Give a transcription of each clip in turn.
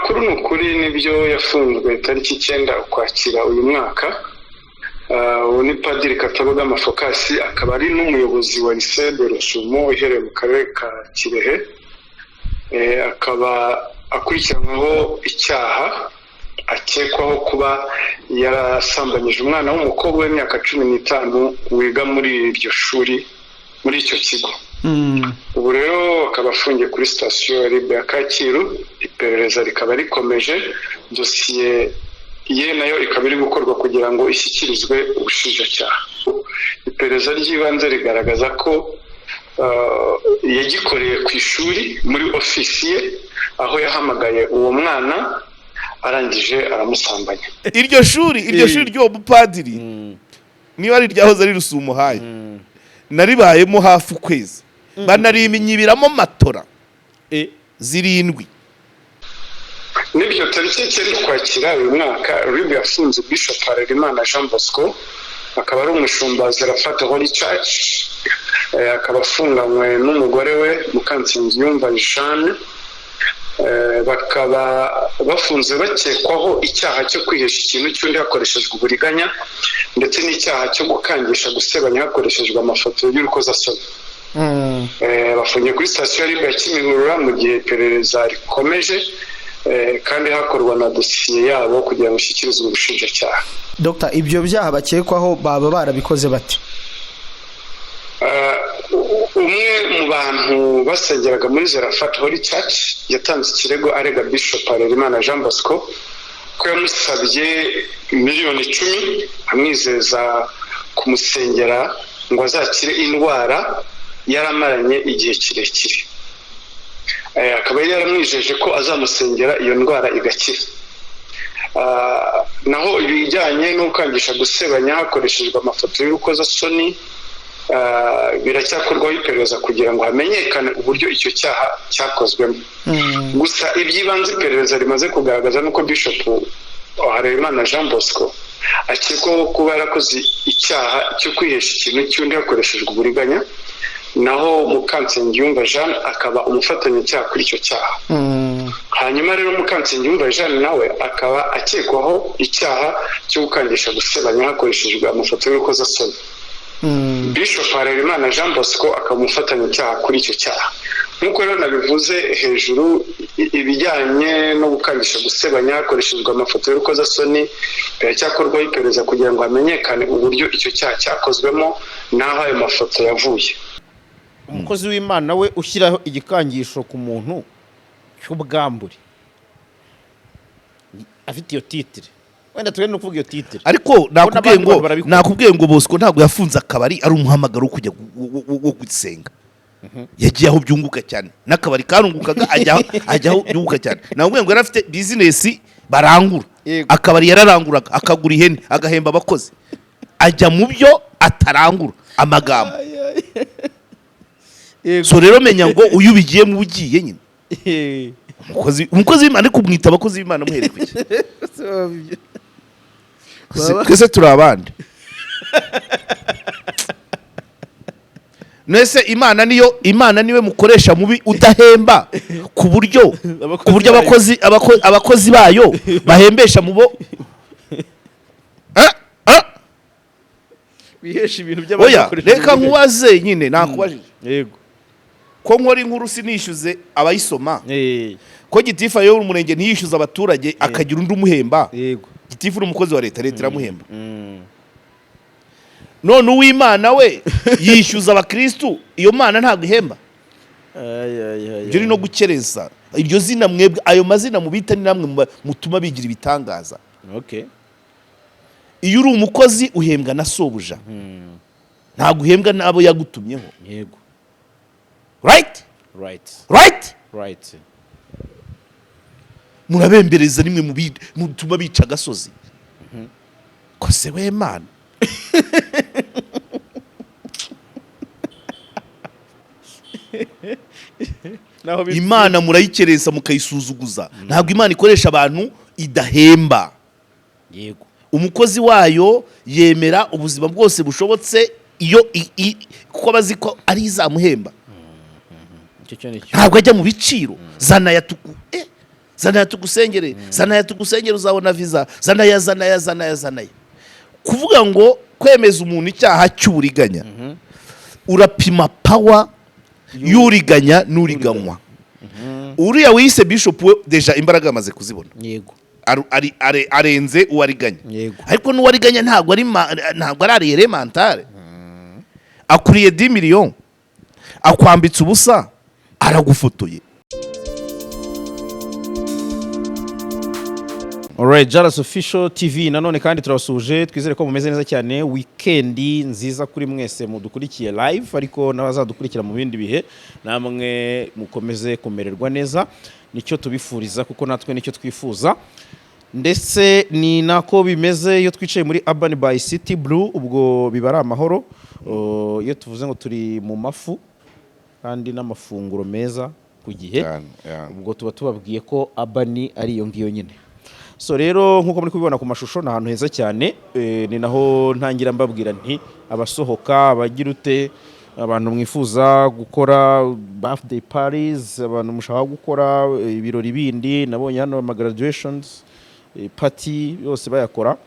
amakuru n'ukuri nibyo yafunzwe tariki 9 Ukwakira uyu mwaka. Uwo ni Padiri Katabogama Focus, akaba ari n'umuyobozi wa lycée de Rusumo iherereye mu karere ka Kirehe. Akaba akurikiranyweho icyaha, akekwaho kuba yarasambanyije umwana w'umukobwa w'imyaka 15 wiga muri iryo shuri, muri icyo kigo. Ubu rero akaba afungiye kuri sitasiyo ya RIB ya Kacyiru. Iperereza rikaba rikomeje, dosiye ye nayo ikaba iri gukorwa kugira ngo ishyikirizwe ubushinjacyaha. Iperereza ry'ibanze rigaragaza ko yagikoreye ku ishuri muri ofisi ye, aho yahamagaye uwo mwana arangije aramusambanya. Iryo shuri ryo mupadiri niba ari ryahoze ari Rusumo haye naribayemo hafi ukwezi, banarimenyibiramo matora 7. Nibyo tariki 9 Ukwakira uyu mwaka RIB yafunze Bishop Harerimana Jean Bosco, akaba ari umushumba Zerafat Holy Church. Akaba afunganywe n'umugore we Mukansingiyumva Jeanne. Bakaba bafunze bakekwaho icyaha cyo kwihesha ikintu cy'undi hakoreshejwe uburiganya, ndetse n'icyaha cyo gukangisha gusebanya hakoreshejwe amafoto y'urukozasoni. Bafungiye kuri sitasiyo ya Kimihurura mu gihe iperereza rikomeje, kandi hakorwa na dosiye yabo kugira ngo ishyikirizwe ubushinjacyaha. Dr. ibyo byaha bakekwaho baba barabikoze bati? Umwe mu bantu basengeraga muri Zerafat Holy Church yatanze ikirego arega Bishop Harerimana Jean Bosco ko yamusabye miliyoni 10 amwizeza kumusengera ngo azakire indwara yaramaranye igihe kirekire. Akaba yaramwijeje ko azamusengera iyo ndwara igakira. Naho ibijyanye no gukangisha gusebanya hakoreshejwe amafoto y'urukozasoni biracyakorwaho iperereza kugira ngo hamenyekane uburyo icyo cyaha cyakozwemo. Gusa ibyibanze iperereza rimaze kugaragaza nuko Bishop Harerimana Jean Bosco akekwaho kuba yarakoze icyaha cyo kwihesha ikintu cy'undi hakoreshejwe uburiganya, naho Mukansingiyumva Jeanne akaba umufatanyacyaha kuri icyo cyaha. Hanyuma rero Mukansingiyumva Jeanne nawe akaba akekwaho icyaha cyo gukangisha gusebanya hakoreshejwe amafoto y'urukozasoni. Bishop Harerimana Jean Bosco akaba umufatanyacyaha kuri icyo cyaha. Nk'uko rero nabivuze hejuru, ibijyanye no gukangisha gusebanya hakoreshejwe amafoto y'urukozasoni biracyakorwaho iperereza kugira ngo hamenyekane uburyo icyo cyaha cyakozwemo n'aho ayo mafoto yavuye. Umukozi w'Imana we ushyiraho igikangisho ku muntu cy'ubwambure afite iyo titire, wenda tugende no kuvuga iyo titire, ariko nakubwiye ngo Bosco ntabwo yafunze akabari ari umuhamagaro kujya wo gusenga. Yagiye aho byunguka cyane, n'akabari karungukaga ajyaho byunguka cyane. Nakubwiye ngo yarafite business barangura, akabari yararanguraga, akagura ihene, agahemba abakozi, ajya mu byo atarangura amagambo. So rero menya ngo uyu bigiye mu bugiye nyine umukozi w'Imana kumwita abakozi b'Imana muhere kuki twese turi abandi. Nese Imana niwe mukoresha mubi udahemba ku buryo abakozi bayo bahembesha mubo bihesha ibintu by'abakoresha. Reka nkubaze nyine nakubajije. Yego. Ko nkora inkuru sinishyuze abayisoma, ko gitifu yo umurenge ntiyishyuza abaturage akagira undi umuhemba. Yego. Gitifu n'umukozi wa leta iramuhemba. None uw'Imana we yishyuza abakristo, iyo Mana ntabwo ihemba. Ibyo ni no gukereza. Iryo zina mwebwe, ayo mazina mubita ni namwe mutuma bigira ibitangaza. Okay. Iyo uri umukozi uhembwa na sobuja, ntabwo uhembwa n'abo yagutumyeho. Yego. Right. Murabembereza nimwe mutuma bica agasozi. Kose we Mana. Imana murayikereza mukayisuzuguza. Ntabwo Imana ikoresha abantu idahemba. Yego. Umukozi wayo yemera ubuzima bwose bushobotse iyo kuko bazi ko ari izamuhemba. Ntabwo ajya mu biciro zana yatuku zanaya tugusengere uzabona visa zanaya kuvuga ngo kwemeza umuntu icyaha cy'uburiganya urapima power y'uriganya n'uriganywa uriya wise bishop we deja imbaraga amaze kuzibona yego arenze uwariganya yego ariko n'uwariganya ntabwo ari elementare akuriye 10 million akwambitse ubusa aragufotoye. Alright, JALAS Official TV nanone kandi turabasuje twizere ko mumeze neza cyane weekend nziza kuri mwese mudukurikiye live ariko n'abazadukurikira mu bindi bihe namwe mukomeze kumererwa neza nicyo tubifuriza kuko natwe nicyo twifuza ndetse ni nako bimeze iyo twicaye muri Urban by City Blue ubwo bibara amahoro iyo tuvuze ngo turi mu mafu kandi n'amafunguro meza ku gihe ubwo tuba tubabwiye ko Urban ari iyo ngiyo nyine. So rero nkuko muri kubibona ku mashusho na ahantu heza cyane ni naho ntangira mbabwira nti abasohoka abagira ute abantu mwifuza gukora birthday parties abantu mushaka gukora ibirori bindi nabonye hano ama graduations party yose bayakora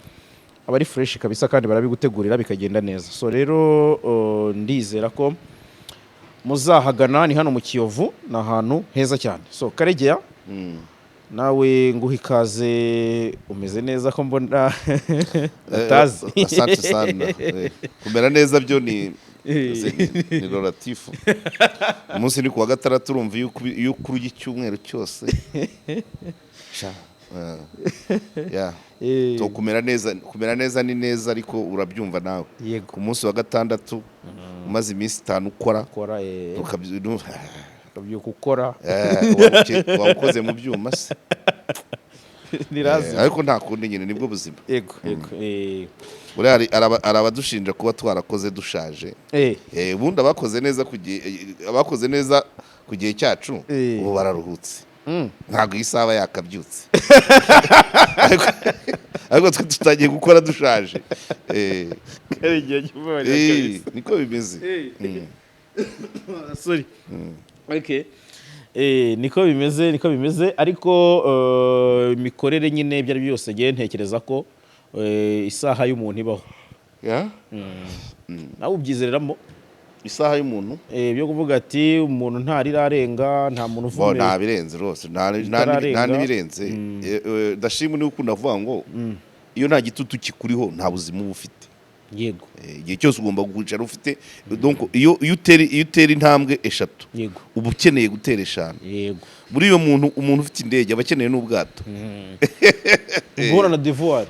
abari fresh kabisa kandi barabigutegurira bikagenda neza. So rero ndizera ko muzahagana ni hano mu Kiyovu na ahantu heza cyane. So Karegeya nawe nguha ikaze umeze neza ko mbona Mutazi. Asante sana kumera neza byo ni relatifu umunsi ni kuwa gatandatu urumva iyo kuri icyumweru cyose to kumera neza ni neza ariko urabyumva nawe ku munsi wa gatandatu umaze iminsi 5 ukora gukora wakoze mu byuma se nirazi ariko nta kundi nyine nibwo buzima yego arabadushinja kuba twarakoze dushaje ubundi abakoze neza ku gihe cyacu ubu bararuhutse ntabwo isaba yakabyutse ariko twe tutagiye gukora dushaje niko bimeze sorry okay niko bimeze ariko imikorere nyine byari byose giye ntekereza ko isaha y'umuntu ibaho nawe ubyizereramo isaha y'umuntu byo kuvuga ati umuntu ntarirarenga nta muntu uvume nta birenze rwose nta nibirenze ndashimwe nuko navuga ngo iyo nta gitutu kikuriho nta buzima uba ufite yego igihe cyose ugomba guhicara ufite donc iyo utera intambwe 3 yego uba ukeneye gutera 5 yego muri iyo umuntu ufite indege aba akeneye n'ubwato guhorana devoir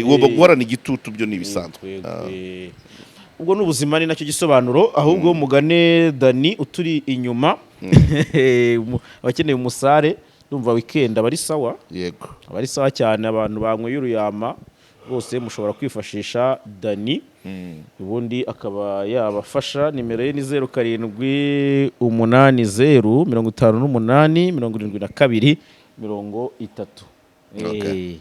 ugomba guhorana igitutu byo nibisanzwe ubwo n'ubuzima ni nacyo gisobanuro ahubwo mugane Dani uturi inyuma abakeneye umusare ndumva weekend abari sawa yego abari sawa cyane abantu banyweye uruyama bose mushobora kwifashisha Dani ubundi akaba yabafasha nimero ye ni 0780587230.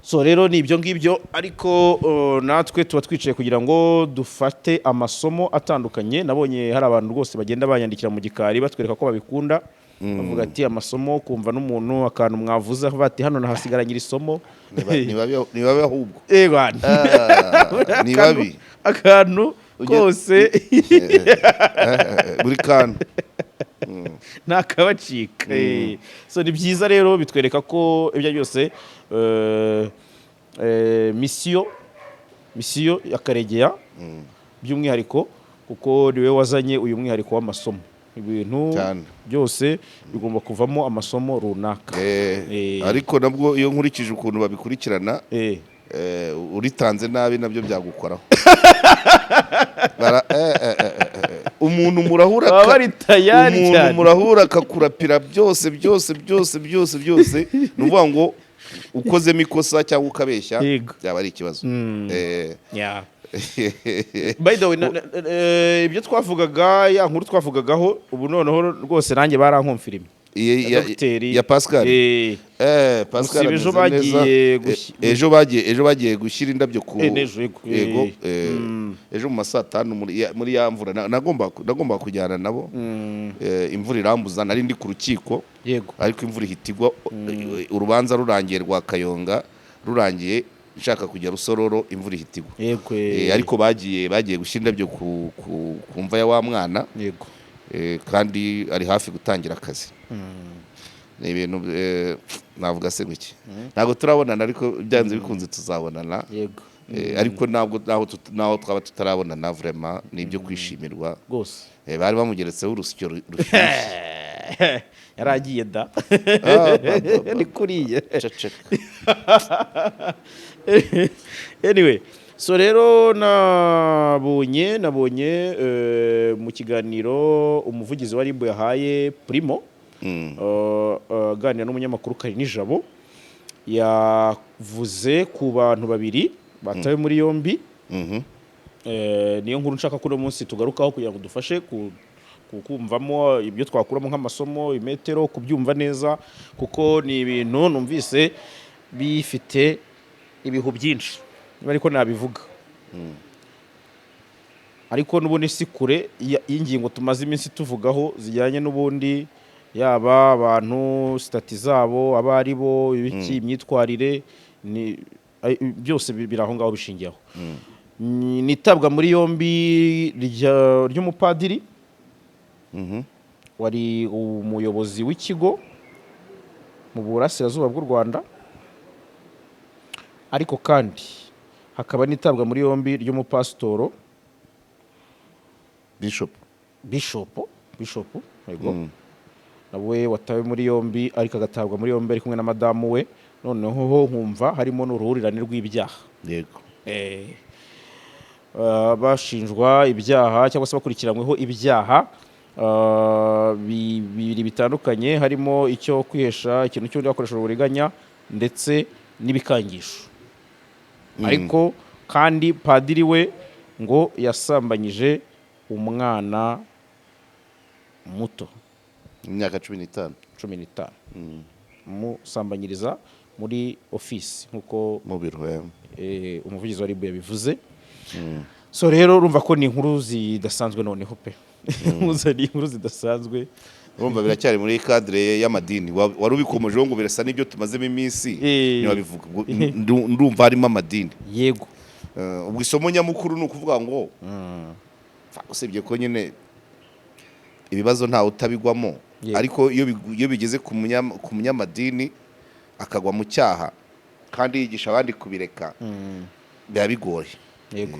So rero ni ibyo ngibyo ariko natwe tuba twicaye kugira ngo dufate amasomo atandukanye nabonye hari abantu rwose bagenda banyandikira mu gikari batwereka ko babikunda bavuga ati amasomo kumva n'umuntu akantu mwavuze bati hano nahasigaranye isomo nibabe ahubwo nibabi akantu kose buri kantu nakabacika so ni byiza rero bitwereka ko ibyo byose misiyo ya Karegeya by'umwihariko kuko niwe wazanye uyu mwihariko w'amasomo ibintu byose bigomba kuvamo amasomo runaka ariko nabwo iyo nkurikije ukuntu babikurikirana uritanze nabi nabyo byagukoraho umuntu murahura akakurapira byose nuvuga ngo ukozemo ikosa cyangwa ukabeshya byaba ari ikibazo. By the way ibyo twavugaga ya nkuru twavugagaho ubu noneho rwose nanjye barankomfirime ya Pascal Pascal ejo bagiye gushyira indabyo ku yego ejo mu masaa 5 muri ya mvura nagomba kujyana nabo imvura irambuza nari ndi ku rukiko yego ariko imvura ihitigwa urubanza rurangiye rwa Kayonga rurangiye nshaka kujya Rusororo imvura ihitigwa yego ariko bagiye gushyira indabyo ku mva ya wa mwana yego kandi ari hafi gutangira akazi ni ibintu navuga se guki ntabwo turabonana ariko byanze bikunze tuzabonana yego ariko naho twaba tutarabonana vraiment ni ibyo kwishimirwa gose bari bamugeretseho urusyo rushyushye yaragiye da ni kuriye anyway so rero nabonye mu kiganiro umuvugizi wa RIB yahaye Primo aganira n'umunyamakuru Karinijabo yavuze ku bantu babiri batawe muri yombi niyo nkuru nshaka kuri munsi tugarukaho kugira ngo dufashe kumvamo ibyo twakuramo nk'amasomo imetero kubyumva neza kuko ni ibintu numvise bifite ibihu byinshi ariko nabivuga ariko n'ubundi si kure y'ingingo tumaze iminsi tuvugaho zijyanye n'ubundi yaba abantu stati zabo abari bo ibiki imyitwarire byose biraho ngaho bishingiyeho nitabwa muri yombi ry'umupadiri wari umuyobozi w'ikigo mu burasirazuba bw'u Rwanda ariko kandi hakaba nitabwa muri yombi ry'umupasitoro Bishop yego nawe watawe muri yombi ariko agatabwa muri yombi ari kumwe na madamu we noneho nkumva harimo n'uruhurirane rw'ibyaha yego bashinjwa ibyaha cyangwa se bakurikiranyweho ibyaha bibiri bitandukanye harimo icyo kwihesha ikintu cy'undi bakoresha uburiganya ndetse n'ibikangisho ariko kandi padiri we ngo yasambanyije umwana muto imyaka 15 musambanyiriza muri office nkuko mu biro umuvugizi wa RIB yabivuze so rero urumva ko ni inkuru zidasanzwe noneho pe muzani inkuru zidasanzwe urumva biracyari muri cadre y'amadini wari ubikomejeho ngo birasa n'ibyo tumazemo iminsi niba bivuga ndumva harimo amadini yego ubwo isomo nyamukuru ni ukuvuga ngo usibye ko nyine ibibazo ntawe utabigwamo ariko iyo bigeze ku munyamadini akagwa mu cyaha kandi yigisha abandi kubireka biba bigoye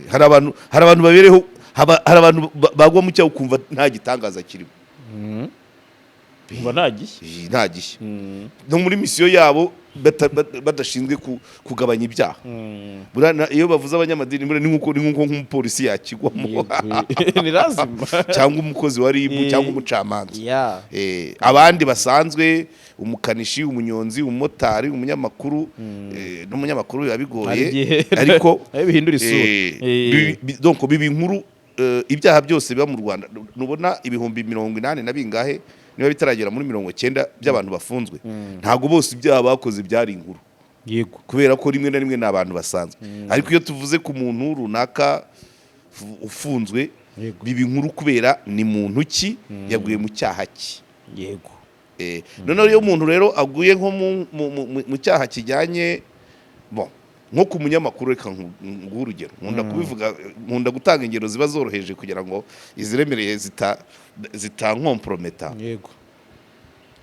hari abantu babereho hari abantu bagwa mu cyaha ukumva nta gitangaza kirimo nta gishya no muri misiyo yabo badashinzwe kugabanya ibyaha iyo bavuze abanyamadini ni nkuko nk'umupolisi yakigwamo ni lazima cyangwa umukozi wa RIB cyangwa umucamanza abandi basanzwe umukanishi umunyonzi umumotari umunyamakuru n'umunyamakuru biba bigoye ariko bihindura isura donc biba inkuru ibyaha byose biba mu Rwanda nubona ibihumbi 80 na bingahe niba bitaragera muri 90 by'abantu bafunzwe ntago bose ibyaha bakoze byari inkuru yego kubera ko rimwe na rimwe n'abantu basanzwe ariko iyo tuvuze ku muntu runaka ufunzwe biba inkuru kubera ni muntu ki yaguye mu cyaha ki yego none iyo umuntu rero aguye nko mu cyaha kijyanye nko ku munyamakuru reka nguhe urugero nkunda gutanga ingero ziba zoroheje kugira ngo iziremereye zitankomprometa yego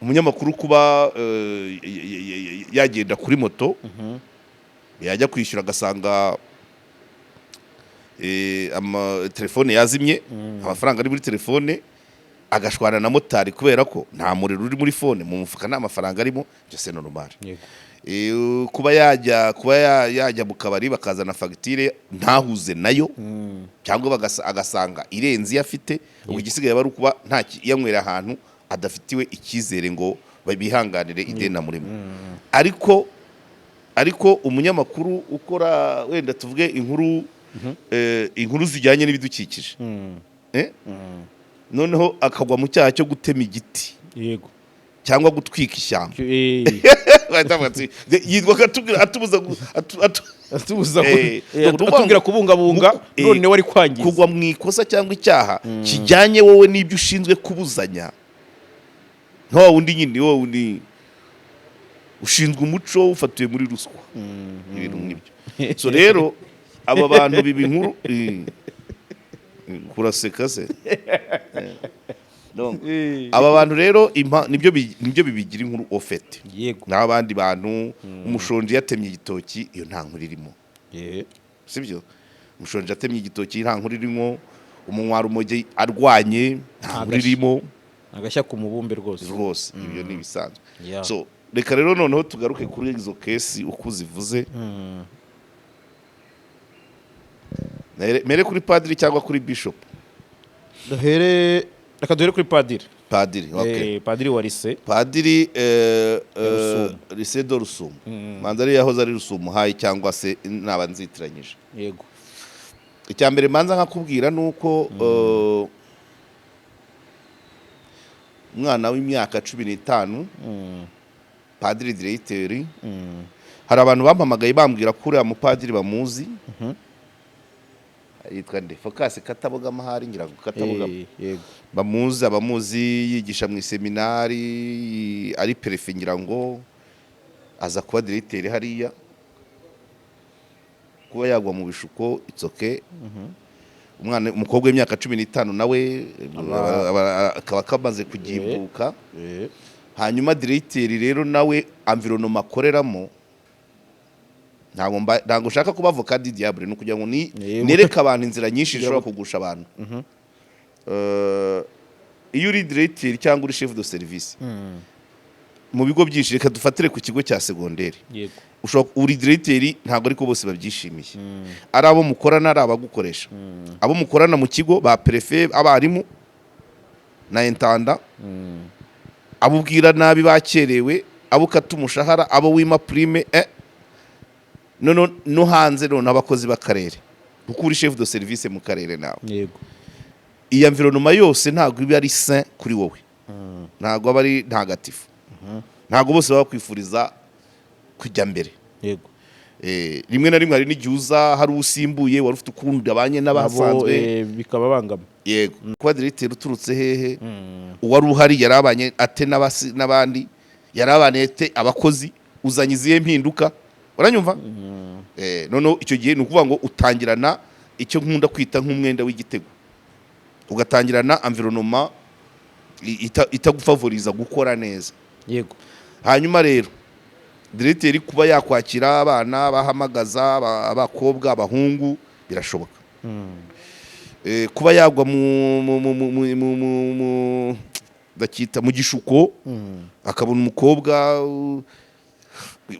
umunyamakuru kuba yagenda kuri moto yajya kwishyura agasanga telefone yazimye amafaranga ari muri telefone agashwana na motari kubera ko nta muriro uri muri fone mu mufuka nta mafaranga arimo byose normal kuba yajya mu kabari bakazana fagitire ntahuze nayo cyangwa agasanga irenze iyo afite ubwo igisigaye bari kuba nta yanywera ahantu adafitiwe icyizere ngo bihanganire idena murimo ariko umunyamakuru ukora wenda tuvuge inkuru zijyanye n'ibidukikije noneho akagwa mu cyaha cyo gutema igiti yego cyangwa gutwika ishyamba yitwa atubwira kubungabunga none wari kwangiza kugwa mu ikosa cyangwa icyaha kijyanye wowe n'ibyo ushinzwe kubuzanya nta wundi nyine wowe undi ushinzwe umuco ufatiwe muri ruswa ibintu nk'ibyo so rero aba bantu biba inkuru kuraseka se aba bantu rero nibyo bibigira inkuru ofete n'abandi bantu umushonji yatemye igitoki iyo nta nkuru irimo sibyo umushonji yatemye igitoki nta nkuru irimo umunywara umogi arwanye nta nkuru irimo agashya ku mubumbe rwose ibyo ni ibisanzwe so reka rero noneho tugaruke kuri izo kesi uko zivuze mere kuri padiri cyangwa kuri bishop reka duhere kuri padiri okay padiri wa lycée padiri lycée de Rusumo manzari yahoze ari Rusumo hayi cyangwa se nabanzitiranyije yego icyambere manza nkakubwira nuko umwana w'imyaka 15 padiri directeur hari abantu bampamagaye bambwira ko uriya mupadiri bamuzi yitwa nde Focus Kataboga mahari ngira ngo Kataboga bamuzi abamuzi yigisha mu seminari ari prefe ngira ngo aza kuba directeur hariya kuba yagwa mu bishuko it's okay umwana umukobwa w'imyaka 15 nawe akaba kamaze kugimbuka hanyuma directeur rero nawe environnement akoreramo ntabwo ushaka kuba avocat du diable no kugira ngo nereka abantu inzira nyinshi zishobora kugusha abantu iyo uri directeur cyangwa uri chef de service mu bigo byinshi reka dufatire ku kigo cya secondaire ushobora uri directeur ntabwo ariko bose babyishimiye ari abo mukorana ari abagukoresha abo mukorana mu kigo ba prefet abarimu na intendant abubwira nabi bakerewe abo katumushahara abo wima prime no hanze none abakozi b'akarere kuko uri chef de service mu karere nawe yego iyi environnement yose ntabwo iba ari sain kuri wowe ntabwo aba ari ntagatifu ntabwo bose baba kwifuriza kujya mbere yego rimwe na rimwe hari n'igihe uza hari usimbuye wari ufite ukundi abanye n'abasanzwe bikaba bangama yego kuba directeur uturutse hehe uwari uhari yarabanye ate n'abandi yarabanye ate abakozi uzanye izihe mpinduka uranyumva none icyo gihe nukuvuga ngo utangirana icyo nkunda kwita nk'umwenda w'igitego ugatangirana environnement itagufavoriza gukora neza yego hanyuma rero directeur kuba yakwakira abana bahamagaza abakobwa abahungu birashoboka kuba yagwa dakita mu gishuko akabona umukobwa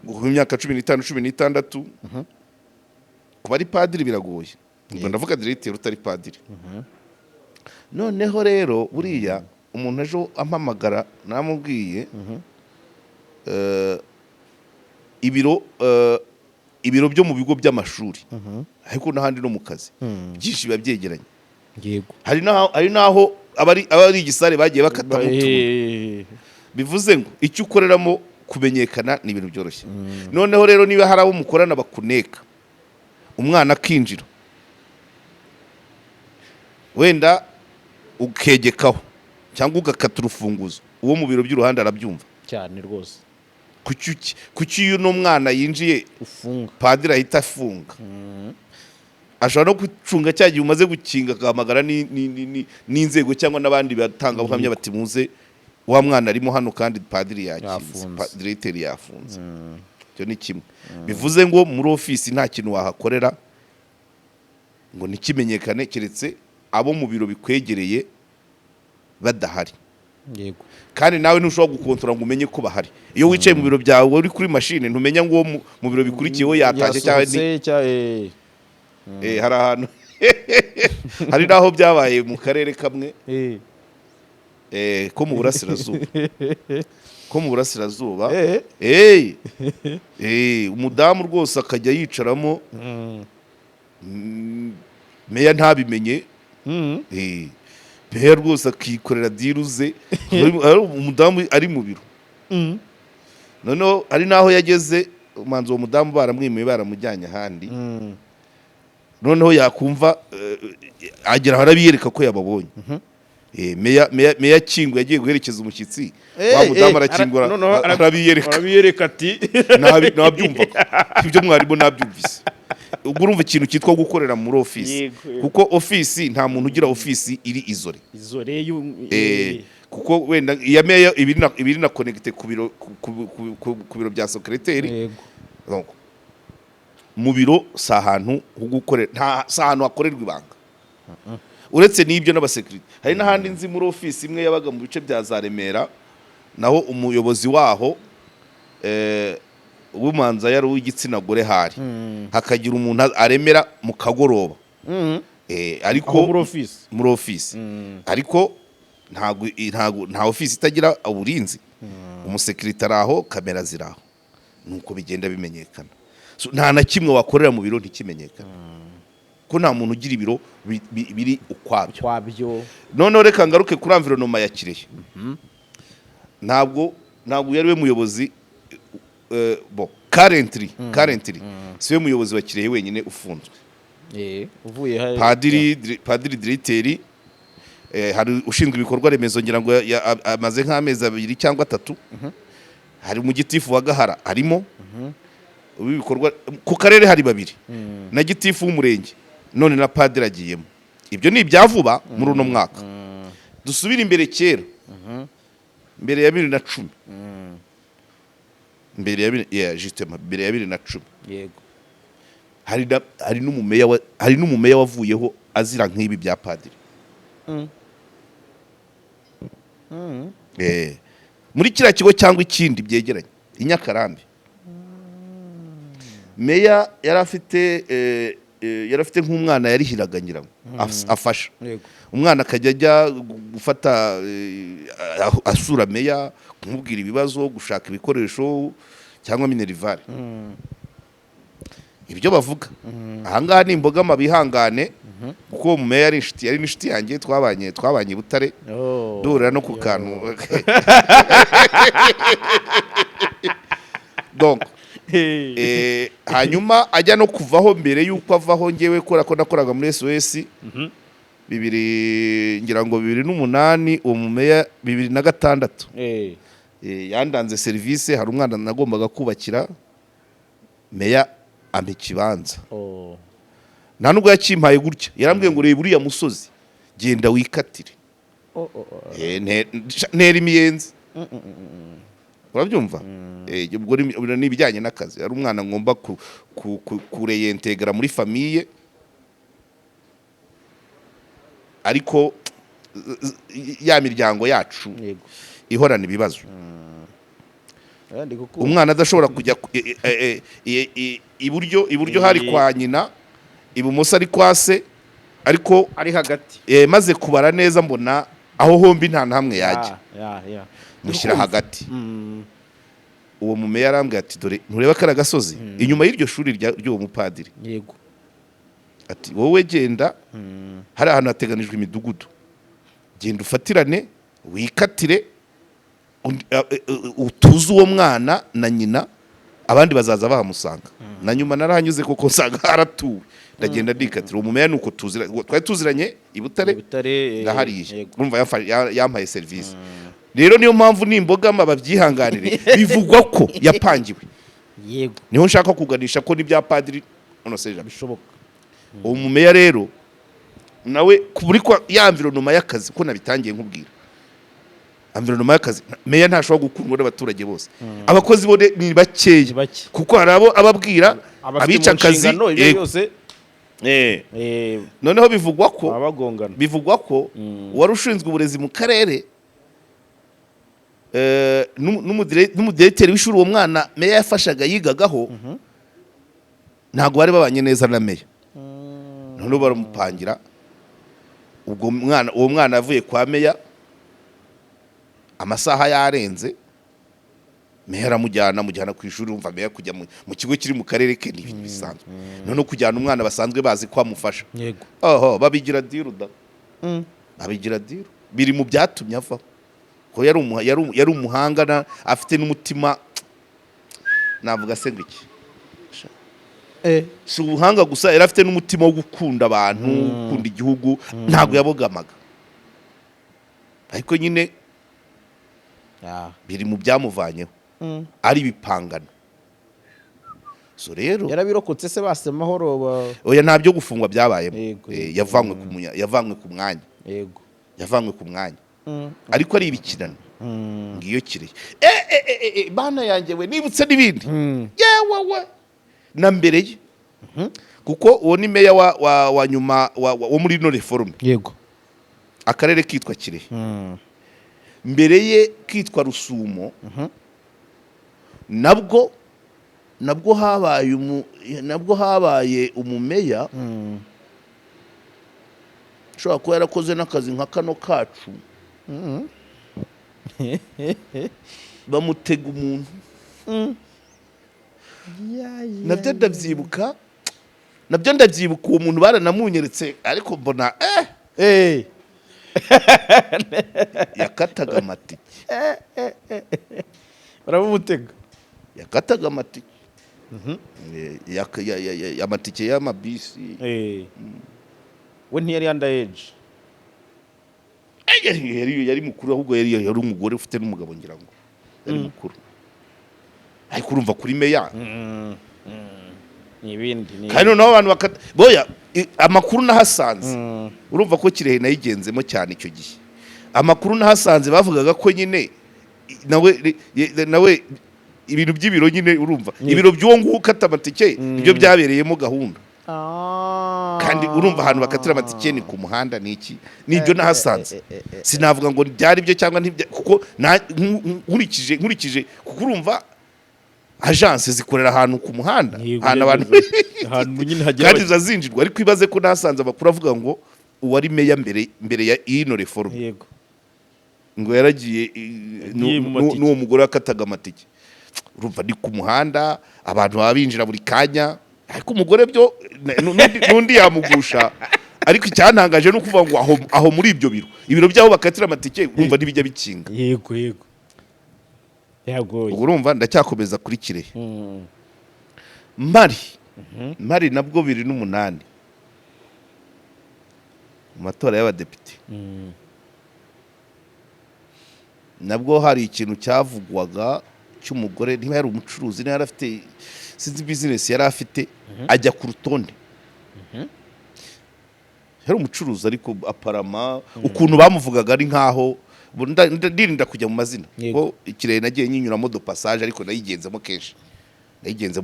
w'imyaka 15 16 kuba ari padiri biragoye ngo ndavuga directeur utari padiri noneho rero buriya umuntu ejo ampamagara namubwiye ibiro byo mu bigo by'amashuri ariko n'ahandi no mu kazi byinshi biba byegeranye yego hari naho abari igisare bagiye bakata mutu bivuze ngo icyo ukoreramo kumenyekana ni ibintu byoroshye noneho rero niba hari abo mukorana bakuneka umwana akinjira wenda ukegekaho cyangwa ugakata urufunguzo uwo mu biro by'uruhande arabyumva cyane rwose kuki uno mwana yinjiye ufunga padiri ahita afunga ashobora no gucunga cya gihe umaze gukinga agahamagara n'inzego cyangwa n'abandi batangabuhamya bati muze wa mwana arimo hano kandi padiri yakinze directeur yafunze cyo ni kimwe bivuze ngo muri office nta kintu wahakorera ngo nikimenyekane keretse abo mu biro bikwegereye badahari yego kandi nawe ntushobora gukontora ngo umenye ko bahari iyo wicaye mu biro byawe uri kuri machine ntumenya ngo mu biro bikurikiyeho yatashye cyane hari ahantu hari naho byabaye mu karere kamwe ko mu burasirazuba umudamu rwose akajya yicaramo meya ntabimenye meya rwose akikorera diruze umudamu ari mu biro noneho hari naho yageze umanzi uwo mudamu baramwimuye baramujyanye ahandi noneho yakumva agera harabiyereka ko yababonye meya kingo yagiye guherekeza umushyitsi wa mudamu arakingura arabiyereka ati nabyumvaga ibyo mwarimu nabyumvise ubwo urumva ikintu cyitwa gukorera muri ofisi kuko ofisi nta muntu ugira ofisi iri izore kuko wenda iya meya ibiri na connecte ku biro bya secrétaire mu biro sa ahantu ho gukorera nta sa ahantu hakorerwa ibanga uretse n'ibyo n'abasekirite hari n'ahandi nzi muri ofisi imwe yabaga mu bice bya za Remera naho umuyobozi waho ubumanza yari uw'igitsina gore hari hakagira umuntu aremera mu kagoroba ariko muri ofisi ariko nta ofisi itagira uburinzi umusekirite araho kamera ziraho nuko bigenda bimenyekana nta na kimwe wakorera mu biro ntikimenyekana ko nta muntu ugira ibiro biri ukwabyo noneho reka ngaruke kuri environnement ya Kirehe ntabwo yari we muyobozi currently siwe muyobozi wa Kirehe wenyine ufunzwe uvuye padiri diriteri hari ushinzwe ibikorwa remezo ngira ngo amaze nk'amezi 2 cyangwa 3 hari mu gitifu wa Gahara harimo ibikorwa ku karere hari 2 na gitifu w'umurenge none na padiri agiyemo ibyo ni ibyavuba muri uno mwaka dusubira imbere kera mbere ya 2010 mbere ya 2010 yego hari n'umumeya wavuyeho azira nk'ibi bya padiri muri kiriya kigo cyangwa ikindi byegeranye inyakarambi meya yari afite nk'umwana yarihiraga ngira afasha umwana akajya ajya gufata asura meya kumubwira ibibazo gushaka ibikoresho cyangwa minerivare ibyo bavuga ahangaha ni imbogama bihangane kuko uwo meya yari n'inshuti yanjye twabanye i Butare duhurira no ku kantu donc hanyuma ajya no kuvaho mbere yuko avaho ngewe ko nakoraga muri SOS ngira ngo 2008 uwo mumeya 2006 yandanze service hari umwana nagombaga kubakira meya ampa ikibanza nta nubwo yakimpaye gutya yarambwiye ngo reba uriya musozi genda wikatire ntera imiyenzi urabyumva ubwo ni ibijyanye n'akazi ari umwana ngomba kureyentegera muri famiye ariko ya miryango yacu ihorana ibibazo umwana adashobora kujya iburyo hari kwa nyina ibumoso ari kwa se ariko ari hagati maze kubara neza mbona aho hombi nta hamwe yajya mushyira hagati uwo mumeya arambwira ati dore ntureba kara gasozi inyuma y'iryo shuri ry'uwo mupadiri yego ati wowe genda hari ahantu hateganijwe imidugudu genda ufatirane wikatire utuze uwo mwana na nyina abandi bazaza bahamusanga na nyuma narahanyuze kuko nsanga haratuwe ndagenda ndikatira umumeya nuko twari tuziranye i Butare ndahariye urumva yampaye service rero niyo mpamvu nimbogama babyihanganire bivugwa ko yapangiwe yego niho nshaka kuganisha ko n'ibya padiri ono seja bishoboka uwo mumeya rero nawe kuri kwa ya environnement y'akazi ko nabitangiye nkubwira environnement y'akazi meya ntashobora gukundwa n'abaturage bose abakozi bo ni bakeya kuko hari abo ababwira abica akazi noneho bivugwa ko wari ushinzwe uburezi mu karere n'umudirekiteri w'ishuri uwo mwana meya yafashaga yigagaho ntabwo bari babanye neza na meya noneho baramupangira uwo mwana avuye kwa meya amasaha yarenze meya aramujyana ku ishuri umva meya kujya mu kigo kiri mu karere ke n'ibintu bisanzwe noneho kujyana umwana basanzwe bazi ko amufasha babigira diru biri mu byatumye avaho ko yari umuhanga afite n'umutima navuga se ngiki si ubuhanga gusa yari afite n'umutima wo gukunda abantu gukunda igihugu ntabwo yabogamaga ariko nyine biri mu byamuvanyeho ari bipangana so rero yarabirokotse se base mahoro oya ntabyo gufungwa byabayemo yavanywe ku mwanya yego yavanywe ku mwanya ariko ari ibikirano ngiyo kire bana yanjye we nibutse n'ibindi yewe na mbere ye kuko uwo ni meya wa nyuma wo muri no reforme yego akarere kitwa Kirehe mbere ye kitwa Rusumo nabwo habaye umumeya ushobora kuba yarakoze n'akazi nka kano kacu bamutega umuntu nabyo ndabyibuka uwo muntu baranamunyeretse ariko mbona yakataga amatike baramumutega yakataga amatike amatike y'amabisi we ntiyari underage yari mukuru ahubwo yari umugore ufite n'umugabo ngira ngo yari mukuru ariko urumva kuri meya n'ibindi kandi noneho abantu boya amakuru nahasanze urumva ko Kirehe nayigenzemo cyane icyo gihe amakuru nahasanze bavugaga ko nyine nawe ibintu by'ibiro nyine urumva ibiro by'uwo nguwo ukata amatike ibyo byabereyemo gahunda kandi urumva ahantu bakatira amatike ni ku muhanda niki nibyo nahasanze sinavuga ngo byari byo cyangwa kuko nkurikije kuko urumva agence zikorera ahantu ku muhanda abantu kandi zazinjirwa ariko ibaze ko nasanze abakuru avuga ngo uwari meya mbere ya ino reforme yego ngo yaragiye n'uwo mugore akataga amatike urumva ni ku muhanda abantu baba binjira buri kanya ariko umugore byo n'undi yamugusha ariko icyantangaje no kuvuga ngo aho muri ibyo ibiro byabo bakatira amatike urumva ntibijya bikinga yego yagoye urumva ndacyakomeza kuri Kirehe Mari nabwo 2008 mu matora y'abadepite nabwo hari ikintu cyavugwaga cy'umugore niba yari umucuruzi niba yarafite sinzi business yari afite ajya ku rutonde yari umucuruzi ariko aparama ukuntu bamuvugaga ari nkaho ndirinda kujya mu mazina ko Kirehe nagiye nyinyuramo do passage ariko nayigenzemo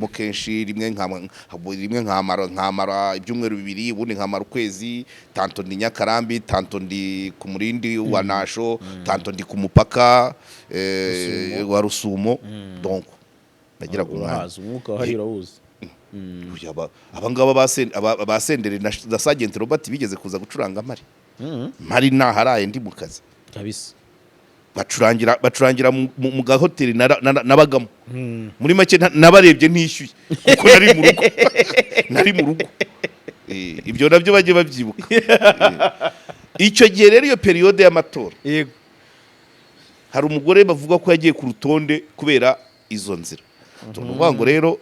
kenshi rimwe nkamara ibyumweru 2 ubundi nkamara ukwezi tanto ndi Nyakarambi tanto ndi ku murindi wa Nasho tanto ndi ku mupaka wa Rusumo donc bagira umwuka hari rawuzi abangaba basendere na Sergeant Robert bigeze kuza gucuranga Mari naharaye ndi mu kazi kabisa bacurangira mu gahoteli nabagamo muri make nabarebye ntishyuye kuko nari mu rugo ibyo nabyo bagiye babyibuka icyo gihe rero iyo periode y'amatora hari umugore bavuga ko yagiye ku rutonde kubera izo nzira tuvuga ngo rero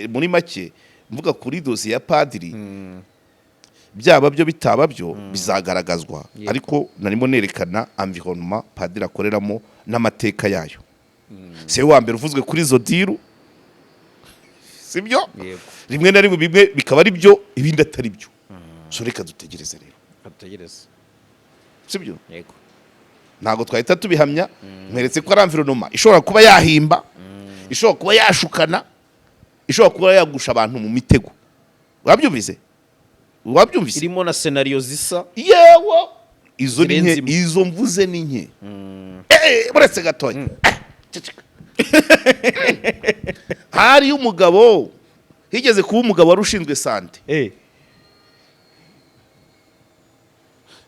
muri make mvuga kuri dosiye ya padiri byaba byo bitaba byo bizagaragazwa ariko narimo nerekana environnement padiri akoreramo n'amateka yayo se wa mbere uvuzwe kuri zo diru sibyo rimwe na rimwe bimwe bikaba ari byo ibindi atari byo so reka dutegereze rero sibyo yego ntago twahita tubihamya mweretse ko ari environnement ishobora kuba yahimba ishobora kuba yashukana ishobora kuba yagusha abantu mu mitego wabyumvise irimo na scenario zisa yewo izo mvuze ni nke buretse gatoya hari umugabo higeze kuba umugabo wari ushinzwe sante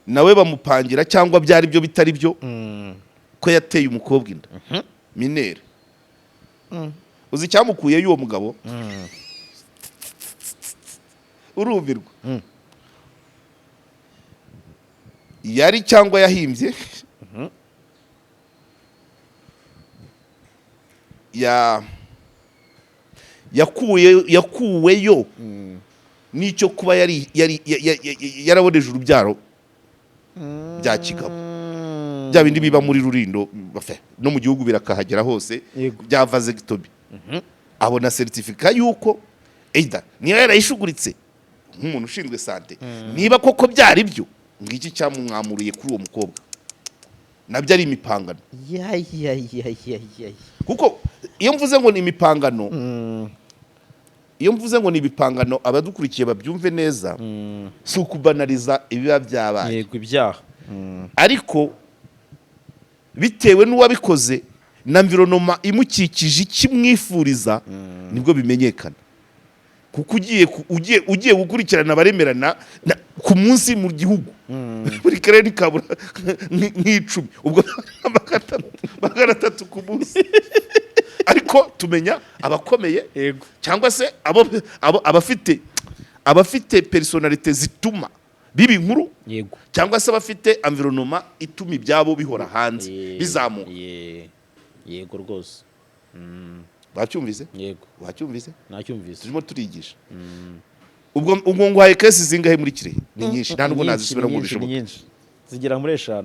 nawe bamupangira cyangwa byari byo bitari byo ko yateye umukobwa inda minere uzi icyamukuye y'uwo mugabo urumirwa yari cyangwa yahimbye yakuweyo n'icyo kuba yaraboneje urubyaro bya kigabo bya bindi biba muri Rurindo no mu gihugu birakahagera hose bya vasectomy abona certificate yuko either niba yarayishuguritse nk'umuntu ushinzwe sante niba koko byari byo ngiki cyamwamuriye kuri uwo mukobwa nabyo ari imipangano kuko iyo mvuze ngo ni imipangano abadukurikiye babyumve neza si ukubanariza ibiba byabaye yego ibyaha ariko bitewe n'uwabikoze na environment imukikije ikimwifuriza nibwo bimenyekana kuko ugiye gukurikirana abaremerana ku munsi mu gihugu buri karere kabura nk'icumi ubwo magana atatu ku munsi ariko tumenya abakomeye cyangwa se abafite personalite zituma bibi nkuru cyangwa se abafite environnement ituma ibyabo bihora hanze bizamuka yego rwose bacyumvise yego wacyumvise nacyumvise turimo turigisha ubwo ngwaye kesi zingahe muri Kirehe ni nyinshi nta nubwo nazisubira ngo bishoboke zigera muri 5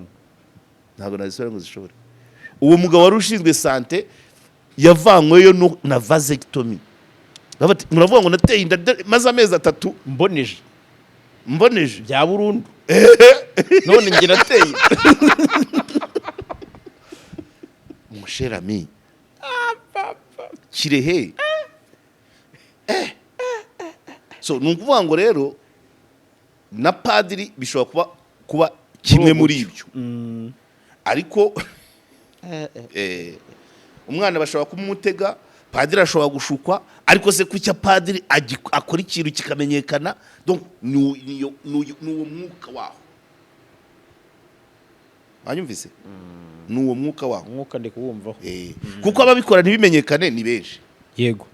ntabwo nazisubira ngo zishobore uwo mugabo wari ushinzwe sante yavanyweyo na vasectomy muravuga ngo nateye inda maze amezi 3 mboneje bya burundu none ngira nateye musherami Kirehe so nukuvuga ngo rero na padiri bishobora kuba kimwe muri ibyo ariko umwana bashobora kumutega padiri ashobora gushukwa ariko se kucya padiri akora ikintu kikamenyekana donc nuwo mwuka waho banyumvise nuwo mwuka waho mwuka ndeke wumvaho kuko ababikora ntibimenyekane ni benshi yego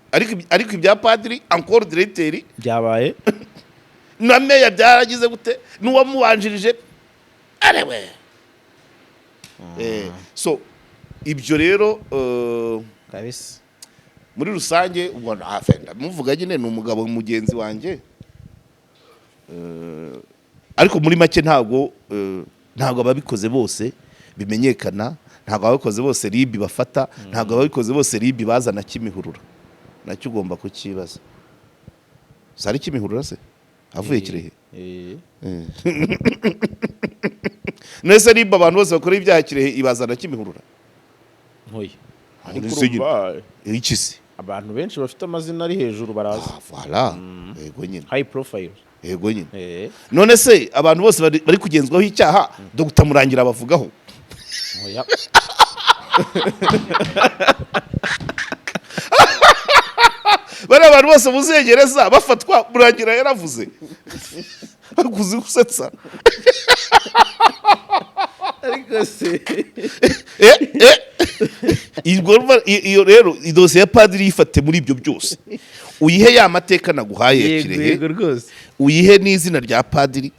ariko ibya padiri encore directeur byabaye na meya byaragize gute nuwamubanjirije arewe so ibyo rero kabisa muri rusange ubwo afenda muvuga nyine ni umugabo mugenzi wanjye ariko muri make ntago ababikoze bose bimenyekana ntago ababikoze bose ribi bafata ntago ababikoze bose ribi bazana Kimihurura nacyo ugomba kukibaza sari Kimihurura se avuye Kirehe nese ribi abantu bose bakora ibyaha Kirehe ibazana Kimihurura ntoye iki se abantu benshi bafite amazina ari hejuru baraza voilà yego nyine high profile yego nyine none se abantu bose bari kugenzwaho icyaha Dr Murangira bavugaho oya bari abantu bose muzegereza bafatwa Murangira yaravuze akuzi gusetsa ariko se iyo rero idose ya padiri yifate muri ibyo byose uyihe ya mateka naguhaye Kirehe yego rwose uyihe n'izina rya padiri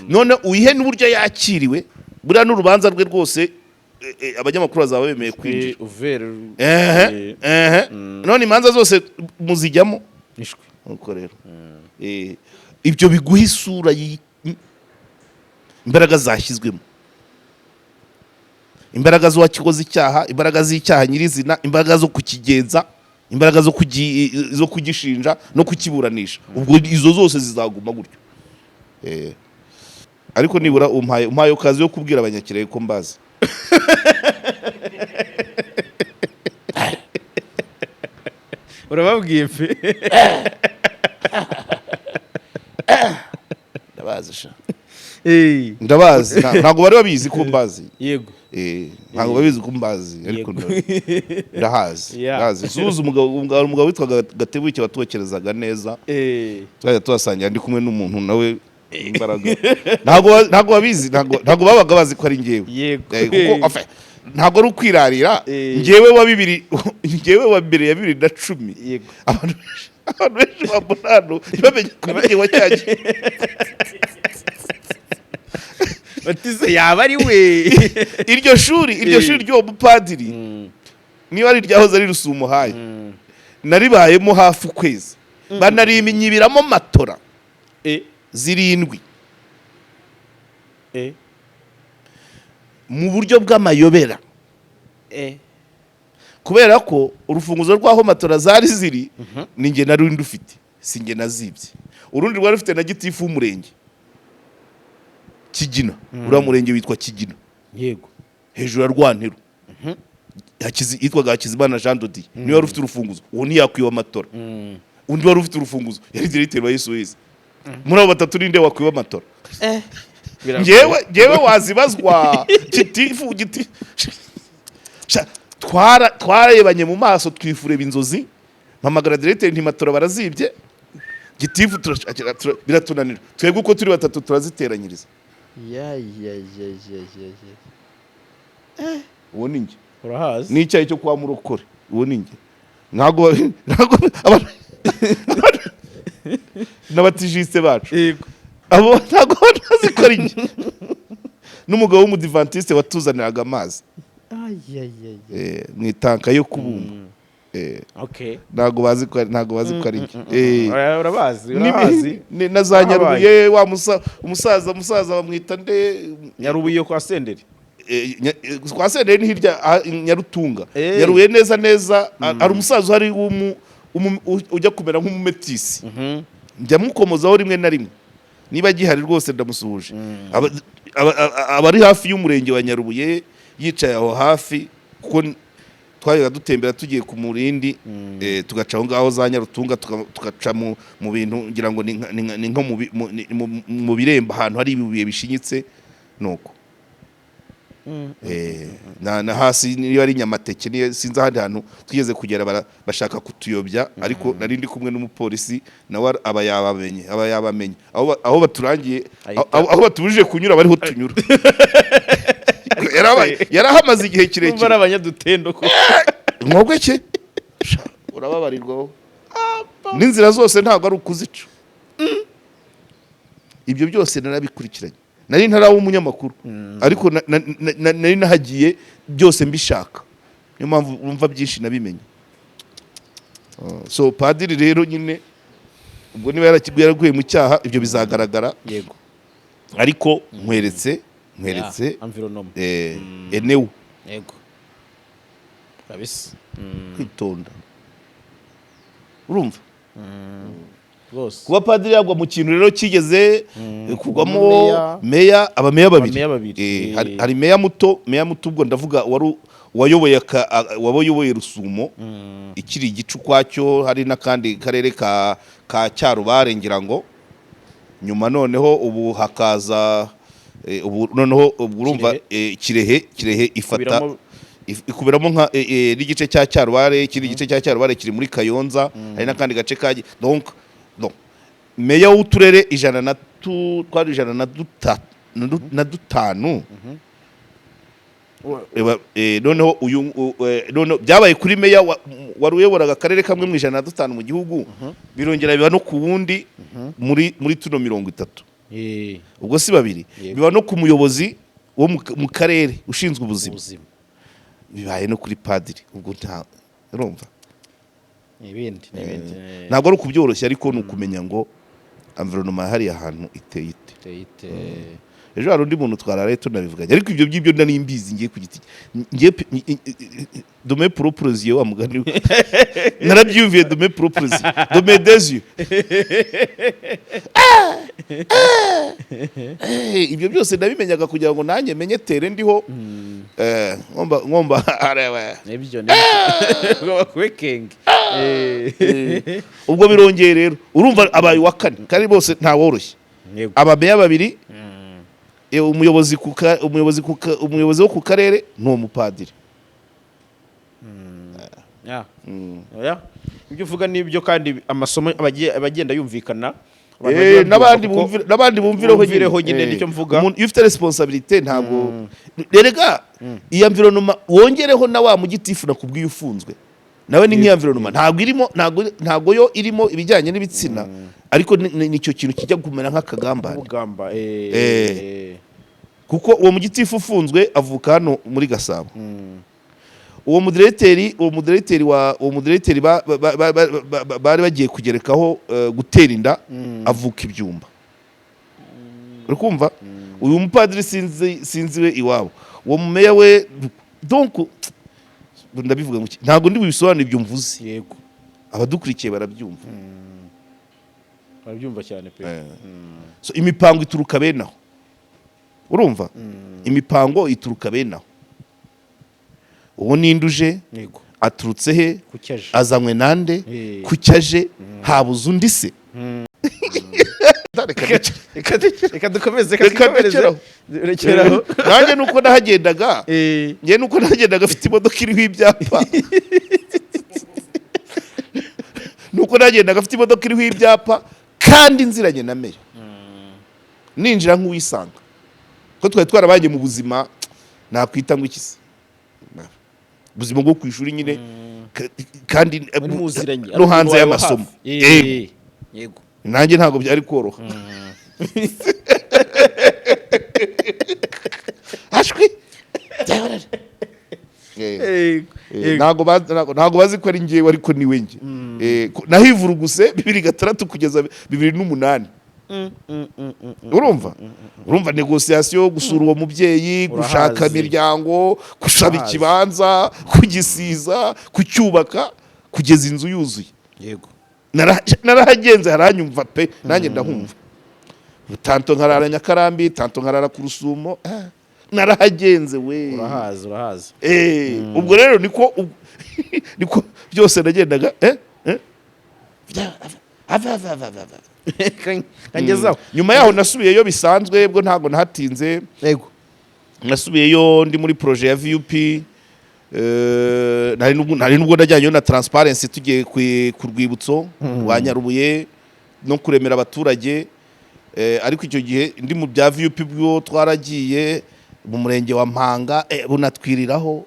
none uyihe n'uburyo yakiriwe buriya n'urubanza rwe rwose abanyamakuru bazaba bemeye kwinjira none imanza zose muzijyamo nuko rero ibyo biguha isura imbaraga zashyizwemo imbaraga z'uwakikoze icyaha imbaraga z'icyaha nyirizina imbaraga zo kukigenza imbaraga zo kugishinja no kukiburanisha ubwo izo zose zizaguma gutyo ariko nibura umpaye okazi yo kubwira abanyakirehe ko mbazi urababwiye pe ndabazi sha ndabazi ntabwo bari babizi ko mbazi yego ntabwo babizi ko mbazi ariko ndahazi suza umugabo witwaga Gatebuke batuwekerezaga neza twajya tuhasangira ndi kumwe n'umuntu nawe imbaraga ntabwo babizi ntabwo babaga bazi ko ari njyewe kuko ntabwo ari ukwirarira njyewe wa 2010 abantu benshi babona hano ntibamenye ko ari wa cyagiye batize yaba ari we iryo shuri ry'uwo mupadiri niba ari ryahoze ari Rusumo haye naribayemo hafi ukwezi banarimenyibiramo matora zirindwi mu buryo bw'amayobera kubera ko urufunguzo rw'aho matora zari ziri ni nge nari ndufite si nge nazibye urundi rwari rufite na gitifu w'umurenge Kigina uriya murenge witwa Kigina yego hejuru ya Rwantero yitwaga Hakizimana Jean Dodi niwe wari ufite urufunguzo uwo ntiyakwiba amatora undi wari ufite urufunguzo yari directeur wa SOS muri abo batatu ninde wakwiba amatora ngewe wazibazwa gitifu twarebanye mu maso twifureba inzozi mpamagara directeur ntimatora barazibye gitifu biratunanira twebwe uko turi batatu turaziteranyiriza uwo ni nge urahazi n'icyayi cyo kwa Murokore uwo ni nge ntago n'abatijiste bacu abo ntago bazikora inge n'umugabo w'umudivantiste watuzaniraga amazi mu itanka yo kubumba ntago bazi ko ari inge urabazi na za Nyarubuye wa umusaza bamwita nde Nyarubuye kwa Senderi kwa Senderi ni hirya Nyarutunga Nyarubuye neza ari umusaza hari ujya kumera nk'umumetisi njya mukomozaho rimwe na rimwe niba gihari rwose ndamusuhuje abari hafi y'umurenge wa Nyarubuye yicaye aho hafi kuko twayaga dutembera tugiye ku Murindi tugaca aho ngaho za Nyarutunga tugaca mu bintu ngira ngo ni nko mu biremba ahantu hari ibibuye bishinyitse nuko na hasi niyo ari Nyamateke niyo sinzi ahandi hantu twigeze kugera bashaka kutuyobya ariko nari ndi kumwe n'umupolisi nawe aba yabamenye aho baturangiye aho batubujije kunyura bariho tunyura yarahamaze igihe kirekire bari abanyadutendo ko mwogwe cye urababarirwa n'inzira zose ntabwo ari ukuzica ibyo byose narabikurikiranye nari ntarawo umunyamakuru ariko nari nahagiye byose mbishaka niyo mpamvu umva byinshi nabimenye so padiri rero nyine ubwo niba yaraguye mu cyaha ibyo bizagaragara yego ariko nkweretse enewe yego kabisa kwitonda urumva kuba padiri yagwa mu kintu rero kigeze kugwamo meya abameya babiri hari meya muto ubwo ndavuga wayoboye Rusumo ikiri igicu kwacyo hari n'akandi karere ka Cyarubare ngira ngo nyuma noneho ubu hakaza noneho urumva Kirehe ifata ikuberamo nka n'igice cya Cyarubare ikindi gice cya Cyarubare kiri muri Kayonza hari n'akandi gace kaje donc meya w'uturere 105 noneho noneho byabaye kuri meya wari uyoboraga akarere kamwe mu 105 mu gihugu birongera biba no ku wundi muri tuno 30 ubwo si babiri biba no ku muyobozi wo mu karere ushinzwe ubuzima bibaye no kuri padiri ubwo nta urumva ibindi ntabwo ari ukubyoroshya ariko ni ukumenya ngo environnement hari ahantu iteye ejo hari undi muntu twararaye tunabivuganye ariko ibyo by'ibyo nari mbizi ngiye ku giti ngiye dome propres yo amugani narabyumviye dome propres dome des yeux ibyo byose ndabimenyaga kugira ngo nanjye menye tere ndiho ngomba areba nibyo kwekenge ubwo birongeye rero urumva abaye wa kane kandi bose nta woroshye abameya babiri umuyobozi wo ku karere ni umupadiri ibyo uvuga nibyo kandi amasomo abagenda yumvikana n'abandi bumvireho nyine nicyo mvuga iyo ufite responsabilité ntabwo rega iyo environnement wongereho na wa mugitifu nakubwiye ufunzwe nawe ni nk'iyo environnement ntabwo yo irimo ibijyanye n'ibitsina ariko nicyo kintu kijya kumera nk'akagambane kuko uwo mugitifu ufunzwe avuka hano muri Gasabo uwo mudirecteur bari bagiye kugerekaho gutera inda avuka ibyumba uri kumva uyu mupadiri sinzi we iwabo uwo mumeya we donc ndabivuga ngo ntago ndi bisobanura ibyo mvuze yego abadukurikiye barabyumva barabyumva cyane pe so imipango ituruka benaho urumva imipango ituruka benaho uwo ninduje yego aturutse he azanywe nande kucyaje habuze undi se reka dukomeze rekeraho nanjye nuko nahagendaga njye nuko nahagendaga afite imodoka iriho ibyapa nuko nahagendaga afite imodoka iriho ibyapa kandi nziranye na meya ninjira nk'uwisanga ko twari twarabanye mu buzima nakwita ngo iki se ubuzima bwo ku ishuri nyine kandi no hanze y'amasomo yego nanjye ntabwo byari koroha ashwi ntabwo bazi ko ari njyewe ariko ni we njye nahivuruguse 2006 kugeza 2008 urumva negociation gusura uwo mubyeyi gushaka imiryango gushaba ikibanza kugisiza kucyubaka kugeza inzu yuzuye yego narahagenze haranyumva pe nanjye ndahumva tanto nkarara Nyakarambi tanto nkarara ku Rusumo narahagenze we urahaza ubwo rero niko byose nagendaga kangezaho nyuma yaho nasubiyeyo bisanzwe bwo ntago nahatinze yego nasubiyeyo ndi muri projet ya VUP nari nubwo najyanyeyo na transparency tugiye ku rwibutso rwa Nyarubuye no kuremera abaturage ariko icyo gihe ndi mu bya VUP bwo twaragiye mu murenge wa Mpanga bunatwiriraho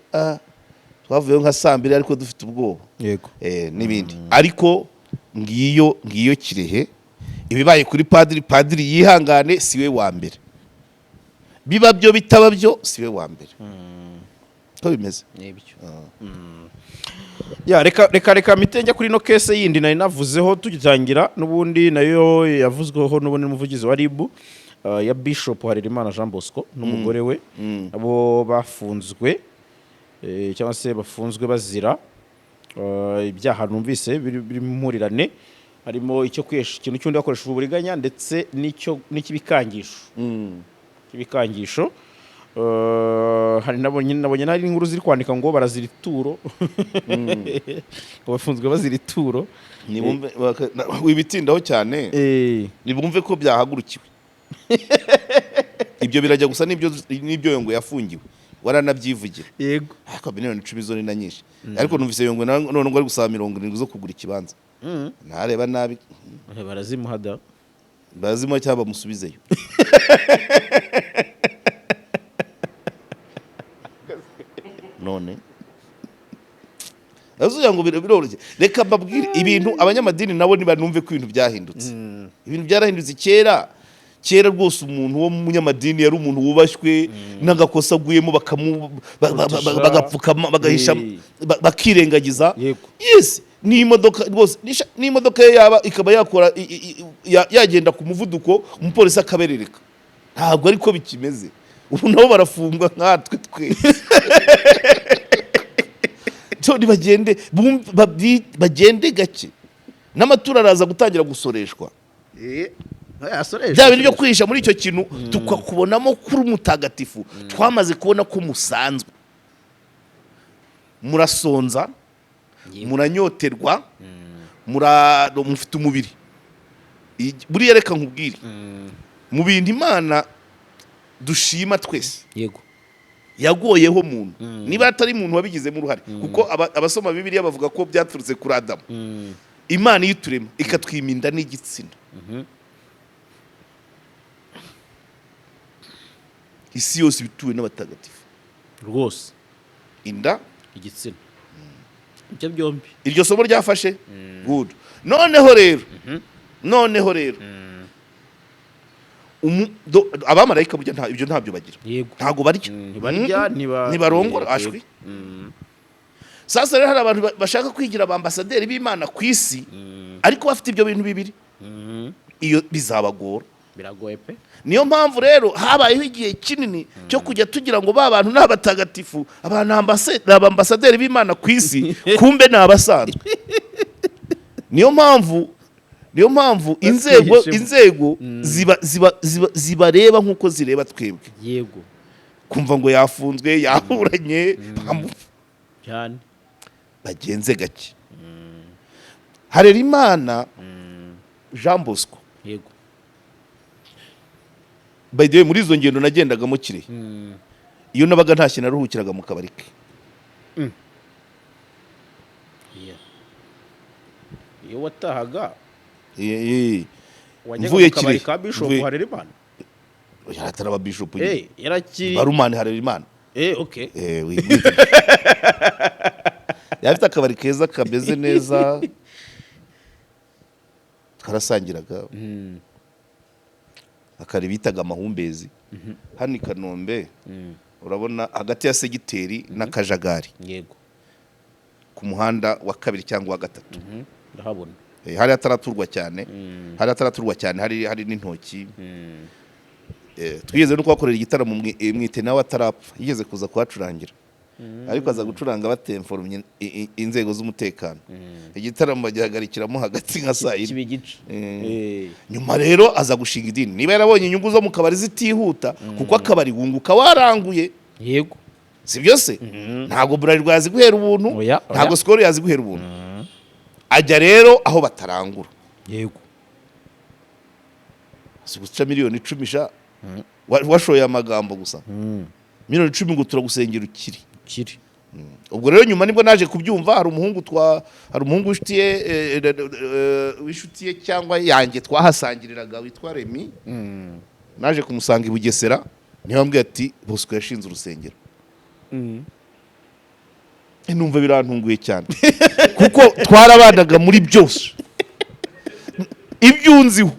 twavuyeyo nka sambiri ariko dufite ubwoba yego n'ibindi ariko ngiyo Kirehe ibibaye kuri padiri yihangane siwe wa mbere biba byo bitaba byo siwe wa mbere ko bimeze nibyo ya reka mitenge kuri no case yindi nari navuzeho tugitangira nubundi nayo yavuzweho nubundi umuvugizi wa RIB ya Bishop Harerimana Jean Bosco n'umugore we abo bafunzwe cyangwa se bafunzwe bazira ibyaha numvise biri muhurirane harimo icyo kwesha ikintu cyundi bakoresha uburiganya ndetse n'ikibikangisho kibikangisho hari nabonye nari inkuru ziri kwandika ngo barazira ituro bafunzwe bazira ituro nibumve wibitindaho cyane nibumve ko byahagurukiwe ibyo birajya gusa n'ibyo yongo yafungiwe waranabyivugira yego ariko miliyoni 10 zo ni na nyinshi ariko numvise yongo none ngo ari gusaba 70 zo kugura ikibanza ntareba nabi barazimuhada bazimuha cyaba musubizeyo none azuya ngo biroroshye reka mbabwire ibintu abanyamadini nabo nibanumve ko ibintu byahindutse ibintu byarahindutse kera rwose umuntu wo mu munyamadini yari umuntu wubashywe n'agakosa aguyemo bagapfukama bagahisha bakirengagiza yes ni imodoka rwose ni imodoka yaba ikaba yakora yagenda ku muvuduko umupolisi akaberereka ntabwo ariko bikimeze ubu nabo barafungwa nkatwe cyo bagende gake n'amatura araza gutangira gusoreshwa bya bintu byo kwihisha muri icyo kintu tukakubonamo kuri mutagatifu twamaze kubona ko musanzwe murasonza muranyoterwa mufite umubiri buriya reka nkubwire mu bintu Imana dushima twese yego yagoyeho umuntu niba atari umuntu wabigizemo uruhare kuko abasoma Bibiliya bavuga ko byaturutse kuri Adamu Imana yiturema ikatwiminda n'igitsina isi yose bituwe n'abatagatifu rwose inda igitsina ibyo byombi iryo somo ryafashe good noneho rero abamarayika burya ibyo ntabyo bagira yego ntago barya ntibarya ntibarongora ashwi sasa rero hari abantu bashaka kwigira abambasaderi b'Imana ku isi ariko bafite ibyo bintu bibiri iyo bizabagora biragoye pe niyo mpamvu rero habayeho igihe kinini cyo kujya tugira ngo ba bantu n'abatagatifu abantu abambasaderi b'Imana ku isi kumbe n'abasanzwe niyo mpamvu inzego zibareba nk'uko zireba twebwe yego kumva ngo yafunzwe yaburanye cyane bagenze gake Harerimana Jean Bosco yego by the way muri izo ngendo nagendagamo kire iyo nabaga ntashye naruhukiraga mu kabari ke iyo watahaga mvuye kire ka Bishop Harerimana yarataraba Bishop yarakiri barumane Harerimana okay yafite akabari keza kameze neza karasangiraga akari bitaga amahumbezi hano i Kanombe urabona hagati ya segiteri n'akajagari yego ku muhanda wa kabiri cyangwa wa gatatu ndahabona hari ataraturwa cyane hari n'intoki twigeze no kwakorera igitaramo mwite nawe atarapfa yigeze kuza kuhacurangira ariko aza gucuranga batemforumye inzego z'umutekano igitaramo bagihagarikiramo hagati nka saa yine nyuma rero aza gushinga idini niba yarabonye inyungu zo mu kabari zitihuta kuko akabari wunguka waranguye yego si byose ntago Bralirwa yazi guhera ubuntu ntago Skol yazi guhera ubuntu ajya rero aho batarangura yego guca miliyoni 10 sha washoye amagambo gusa miliyoni 10 ngo turagusengera ukiri ubwo rero nyuma nibwo naje kubyumva hari umuhungu wishutiye cyangwa yanjye twahasangiriraga witwa Remi naje kumusanga i Bugesera niho ambwiye ati Bosco yashinze urusengero numva birantunguye cyane kuko twarabanaga muri byose ibyunziho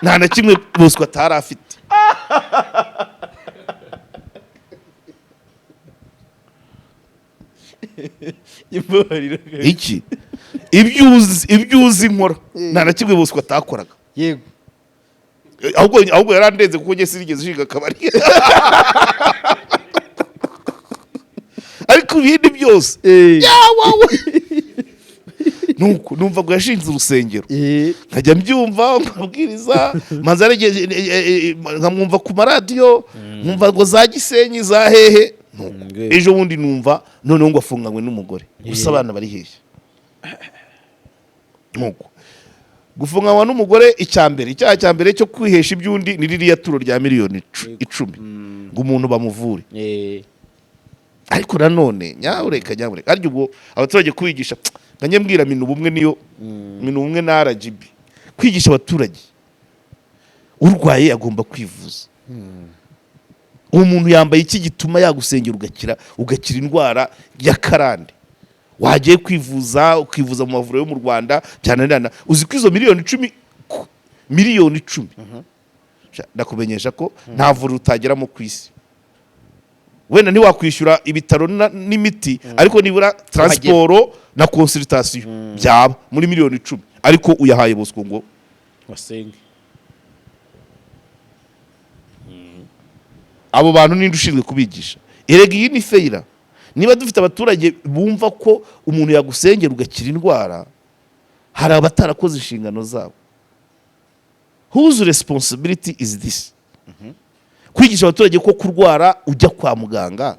nta na kimwe Bosco atari afite iki ibyuzi nkora nta na kimwe Bosco atakoraga yego ahubwo yarandenze kuko nge sinigeze nshinga akabari ariko ibindi byose yawawe nuko numva ngo yashinze urusengero nkajya mbyumva nkabwiriza maze nkamwumva ku maradiyo nkumva ngo za Gisenyi za hehe ejo bundi numva noneho ngo afunganywe n'umugore gusa abana bari hehe nuko gufunganywa n'umugore icyaha cya mbere cyo kwihesha ibyundi ni ririya turo rya miliyoni 10 ngo umuntu bamuvure ariko nanone nyawureka ariko ubwo abaturage kubigisha nganye mbwira minu bumwe niyo minu bumwe na RGB kwigisha abaturage urwaye agomba kwivuza umuntu yambaye iki gituma yagusengera ugakira indwara ya karande wagiye kwivuza mu mavuriro yo mu Rwanda cyane uzi ko izo miliyoni 10 ndakumenyesha ko nta vuriro utageramo ku isi wenda ntiwakwishyura ibitaro n'imiti ariko nibura transport na consultation byaba muri miliyoni 10 ariko uyahaye Bosco ngo wasenge abo bantu ninde ushinzwe kubigisha erega iyi ni feira niba dufite abaturage bumva ko umuntu yagusengera ugakira indwara hari abatarakoze inshingano zabo whose responsibility is this kwigisha abaturage ko kurwara ujya kwa muganga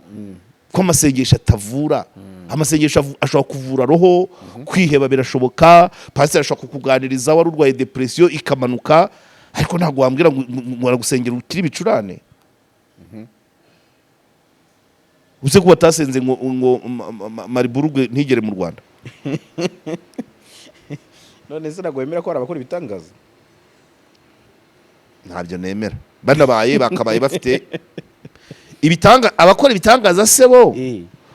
ko amasengesho atavura amasengesho ashobora kuvura roho kwiheba birashoboka pastor ashobora kukuganiriza wari urwaye depression ikamanuka ariko ntago wambwira ngo aragusengera ukiri bicurane uze kuba tasenze ngo Mariburugwe ntigere mu Rwanda none se nagwemera ko abakora ibitangaza ntabyo nemera banabaye bakabaye bafite abakora ibitangaza sebo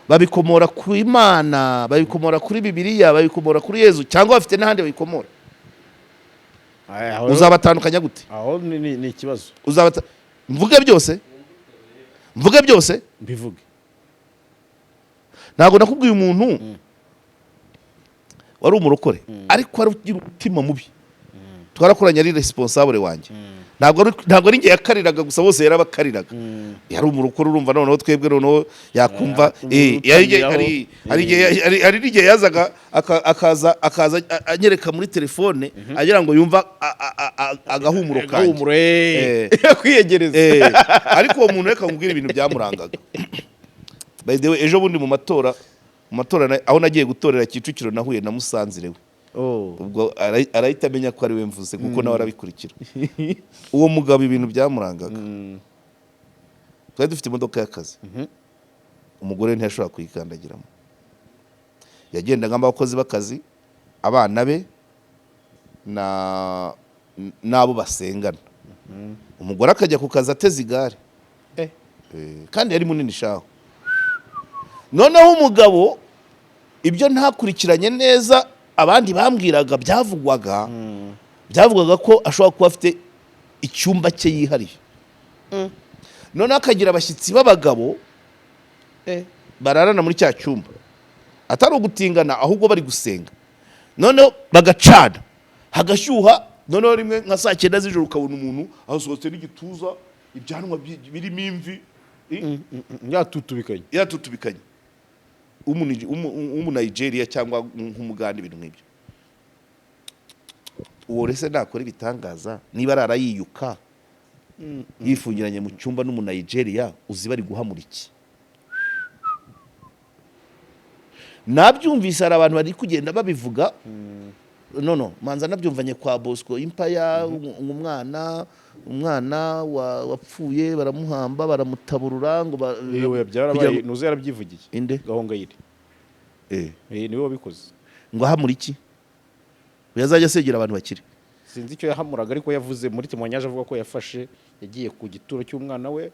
babikomora ku Imana babikomora kuri Bibiliya babikomora kuri Yezu cyangwa bafite n'ahandi babikomora uzabatandukanya gute aho ni ikibazo mvuge byose mbivuge ntago nakubwiye umuntu wari umurokore ariko wari ugira umutima mubi twarakoranye ari responsable wanjye ntabwo ari ngiye yakariraga gusa bose yarabakariraga yari umurokore urumva noneho twebwe noneho yakumva ari igihe yazaga akaza anyereka muri telefone agira ngo yumva agahumuro kanje kwiyegereza ariko uwo muntu reka nkubwira ibintu byamurangaga by the way ejo bundi mu matora aho nagiye gutorera Kicukiro nahuye na Musanzirewe ubwo arahita amenya ko ari we mvuze kuko nawe arabikurikira uwo mugabo ibintu byamurangaga twari dufite imodoka y'akazi umugore ntiyashobora kuyikandagiramo yagendaga abakozi b'akazi abana be n'abo basengana umugore akajya ku kazi ateze igare kandi yari munini shaho noneho umugabo ibyo ntakurikiranye neza abandi bambwiraga byavugwaga ko ashobora kuba afite icyumba cye yihariye noneho akagira abashyitsi b'abagabo bararana muri cya cyumba atari ugutingana ahubwo bari gusenga noneho bagacana hagashyuha noneho rimwe nka saa 9 z'ijoro ukabona umuntu asohotse n'igituza ibyanwa birimo imvi yatutubikanye Nigeria cyangwa nk'umuganda ibintu nk'ibyo uwo rese nakora ibitangaza niba arayiyuka yifungiranye mu cyumba Nigeria uzi bari guhamura iki nabyumvise hari abantu bari kugenda babivuga no manza nabyumvanye kwa Bosco impaya umwana wapfuye baramuhamba baramutaburura ngo yewe byarabaye nuze yarabyivugiye inde Gahongayire niwe wabikoze ngo ahamura iki yazajya asegera abantu bakiri sinzi icyo yahamuraga ariko yavuze muri timwanyaje avuga ko yafashe yagiye ku gituro cy'umwana we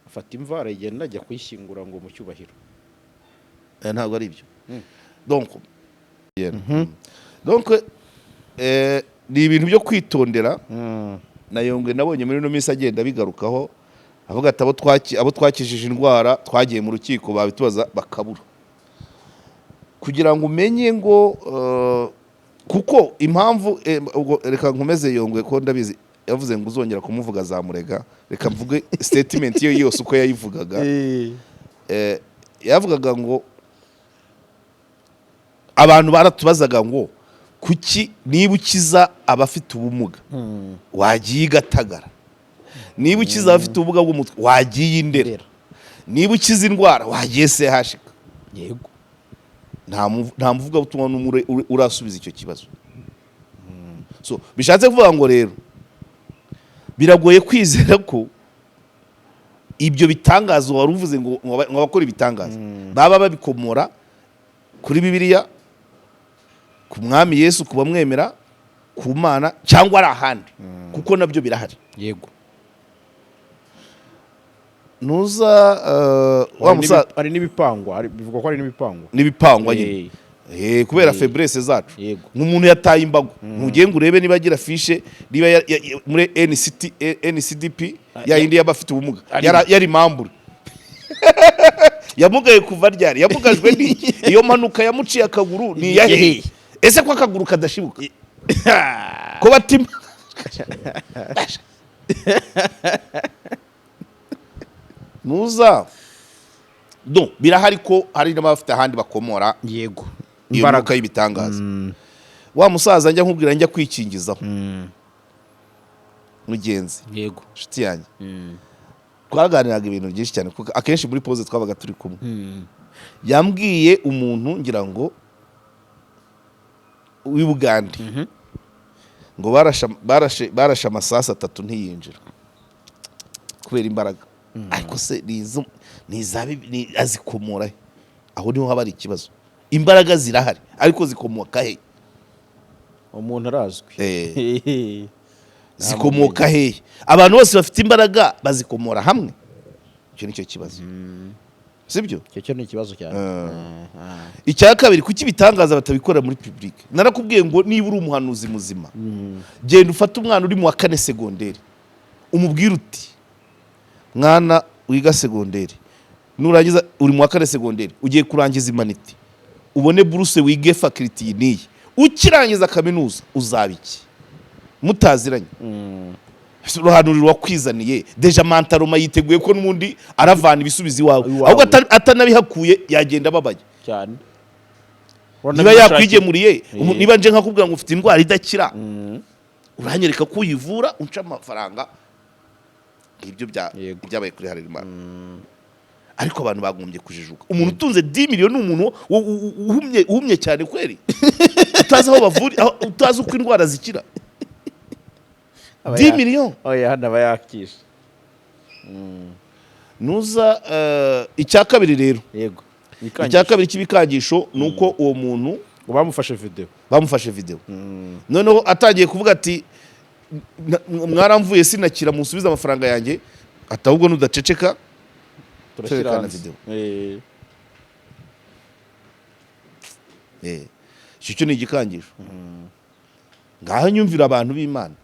afata imva aragenda ajya kuyishyingura ngo mu cyubahiro ntabwo ari ibyo donc ni ibintu byo kwitondera na Yongwe nabonye muri no minsi agenda bigarukaho avuga ati abo twakijije indwara twagiye mu rukiko babitubaza bakabura kugira ngo umenye ngo kuko impamvu reka nkomeze Yongwe ko ndabizi yavuze ngo uzongera kumuvuga zamurega reka mvuge statement iyo yose uko yayivugaga yavugaga ngo abantu baratubazaga ngo kuki niba ukiza abafite ubumuga wagiye Gatagara niba ukiza abafite ubumuga bw'umutwe wagiye Indera niba ukiza indwara wagiye CHK yego nta muvuga butumwa n'umure urasubiza icyo kibazo so bishatse kuvuga ngo rero biragoye kwizera ko ibyo bitangazo wari uvuze ngo abakora ibitangazo baba babikomora kuri Bibiliya ku mwami Yesu kubamwemera ku Mana cyangwa ari ahandi kuko nabyo birahari yego nuza wa musa ari nibipangwa bivuga ko ari nibipangwa nyine kubera faiblesse zacu nk'umuntu yataye imbago mugiye ngo urebe niba agira fiche niba muri NCDP ya indi y'abafite ubumuga yari mambure yamugaye kuva ryari yamugajwe n'iki iyo manuka yamuciye akaguru ni yahe ese ko akaguru kadashibuka ko batima nuza birahari ko hari n'abafite ahandi bakomora yego imbaraga y'ibitangaza wa musaza njya nkubwira njya kwikingizaho mugenzi yego nshuti yanjye twaganiraga ibintu byinshi cyane kuko akenshi muri pause twabaga turi kumwe yambwiye umuntu ngira ngo w'Ibugande ngo barashe amasasa 3 ntiyinjira kubera imbaraga ariko se ni azikomora aho niho haba ari ikibazo imbaraga zirahari ariko zikomoka he umuntu arazwi zikomoka he abantu bose bafite imbaraga bazikomora hamwe icyo nicyo kibazo sibyo cyo ni ikibazo cyane icya kabiri kuki bitangaza batabikora muri public narakubwiye ngo niba uri umuhanuzi muzima genda ufata umwana uri mu wa 4 segonderi umubwira uti mwana wiga segonderi nurangiza uri mu wa 4 segonderi ugiye kurangiza imaniti ubone buruse wige faculty niyi ukirangiza kaminuza uzaba iki mutaziranye Ruhande wakwizaniye deja mantaroma yiteguye ko n'undi aravana ibisubizi wawe ahubwo atanabihakuye yagenda babaye cyane niba yakwigemuriye niba nje nkakubwira ngo ufite indwara idakira uranyereka ko uyivura unca amafaranga ibyo byabaye kuri Harerimana ariko abantu bagombye kujijuka umuntu utunze 10 miliyoni n'umuntu uhumye cyane kweri utazi aho bavura utazi uko indwara zikira 10 miliyoni oya hana bayakisha nuza icya kabiri rero yego icya kabiri cy'ibikangisho nuko uwo muntu bamufashe video noneho atangiye kuvuga ati mwaramvuye sinakira musubiza amafaranga yanjye atahubwo nudaceceka turashirana video cyo ni igikangisho ngaho nyumvira abantu b'Imana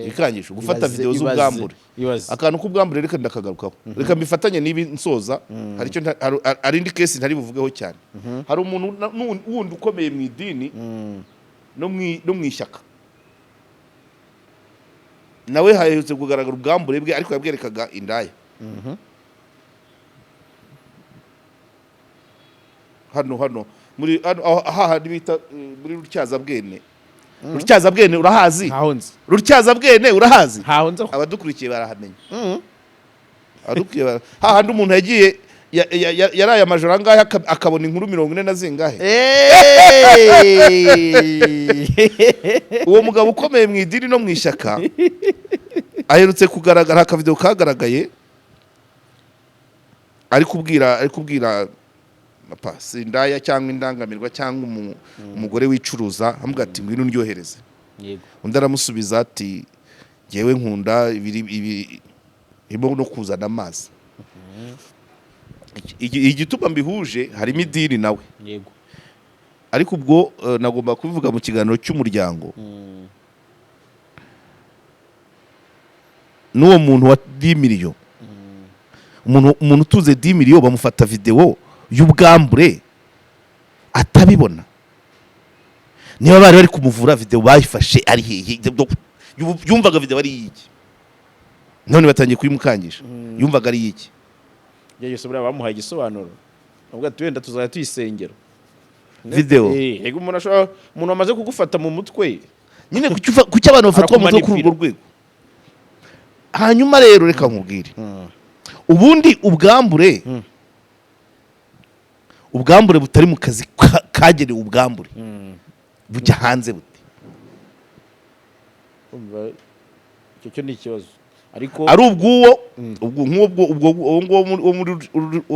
ikangisho gufata video z'ubwambure akantu k'ubwambure reka ndakagarukaho reka mbifatanye nibi nsoza hari cyo ari indi case ntari buvugeho cyane hari umuntu wundi ukomeye mu idini no mu ishyaka nawe hayutse kugaragara ubwambure bwe ariko yabwerekaga indaya hano muri ahahandi bita muri Rutyazabwene urahazi Rutyazabwene urahazi abadukurikiye barahamenye abadukurikiye hahandi umuntu yagiye yaraye amajoro angahe akabona inkuru 40 zingahe uwo mugabo ukomeye mu idini no mu ishyaka aherutse kugaragara akavideo kagaragaye ari kubwira sindaya cyangwa indangamirwa cyangwa umugore wicuruza amubwira ati ngwino ndyohereze undi aramusubiza ati ngewe nkunda irimo no kuzana amazi igituma mbihuje harimo idini nawe ariko ubwo nagomba kubivuga mu kiganiro cy'umuryango n'uwo muntu wa 10 miliyoni umuntu utuze 10 miliyoni bamufata video y'ubwambure atabibona niba bari kumuvura video bayifashe ari hehe yumvaga video ari yiki none batangiye kuyimukangisha yumvaga ari yiki yose buriya bamuhaye igisobanuro ubwo twenda tuzaya tuyisengera video yego umuntu amaze kugufata mu mutwe nyine kuki abantu bafatwa mu mutwe kuri urwo rwego hanyuma rero reka nkubwire ubundi ubwambure butari mu kazi kagenewe ubwambure bujya hanze bute icyo ni ikibazo ariko ari ubwo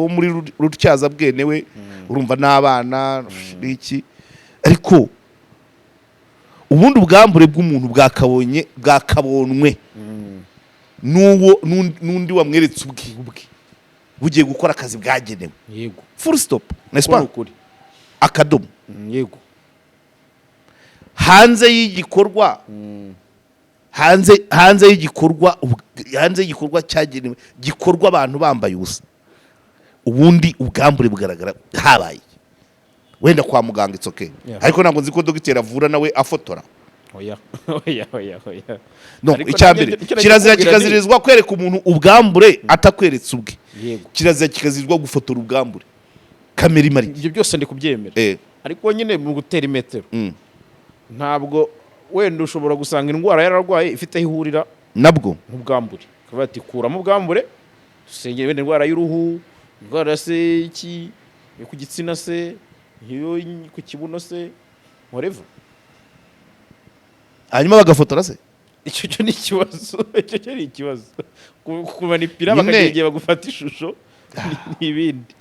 muri Rutyazabwene we urumva n'abana iki ariko ubundi ubwambure bw'umuntu bwakabonwe n'undi wamweretse ubwe bugiye gukora akazi bwagenewe yego full stop n'est-ce pas akadomo yego hanze y'igikorwa hanze y'igikorwa cyagenewe gikorwa abantu bambaye ubusa ubundi ubwambure bugaragara habaye wenda kwa muganga itsoke ariko ntabwo nzi ko dogiteri avura nawe afotora oya no icyambere kirazira kikazirizwa kwereka umuntu ubwambure atakweretse ubwe kirazira kikazirizwa gufotora ubwambure kamera imari ibyo byose ndi kubyemera ariko nyine mu gutera imetero ntabwo wenda ushobora gusanga indwara yararwaye ifite ihurira nabwo n'ubwambure kuva ati kuramo ubwambure dusengera wenda indwara y'uruhu indwara se iki ku gitsina se iyo ku kibuno se whatever hanyuma bagafotora se icyo ni ikibazo kumanipira bakagiye bagufata ishusho n'ibindi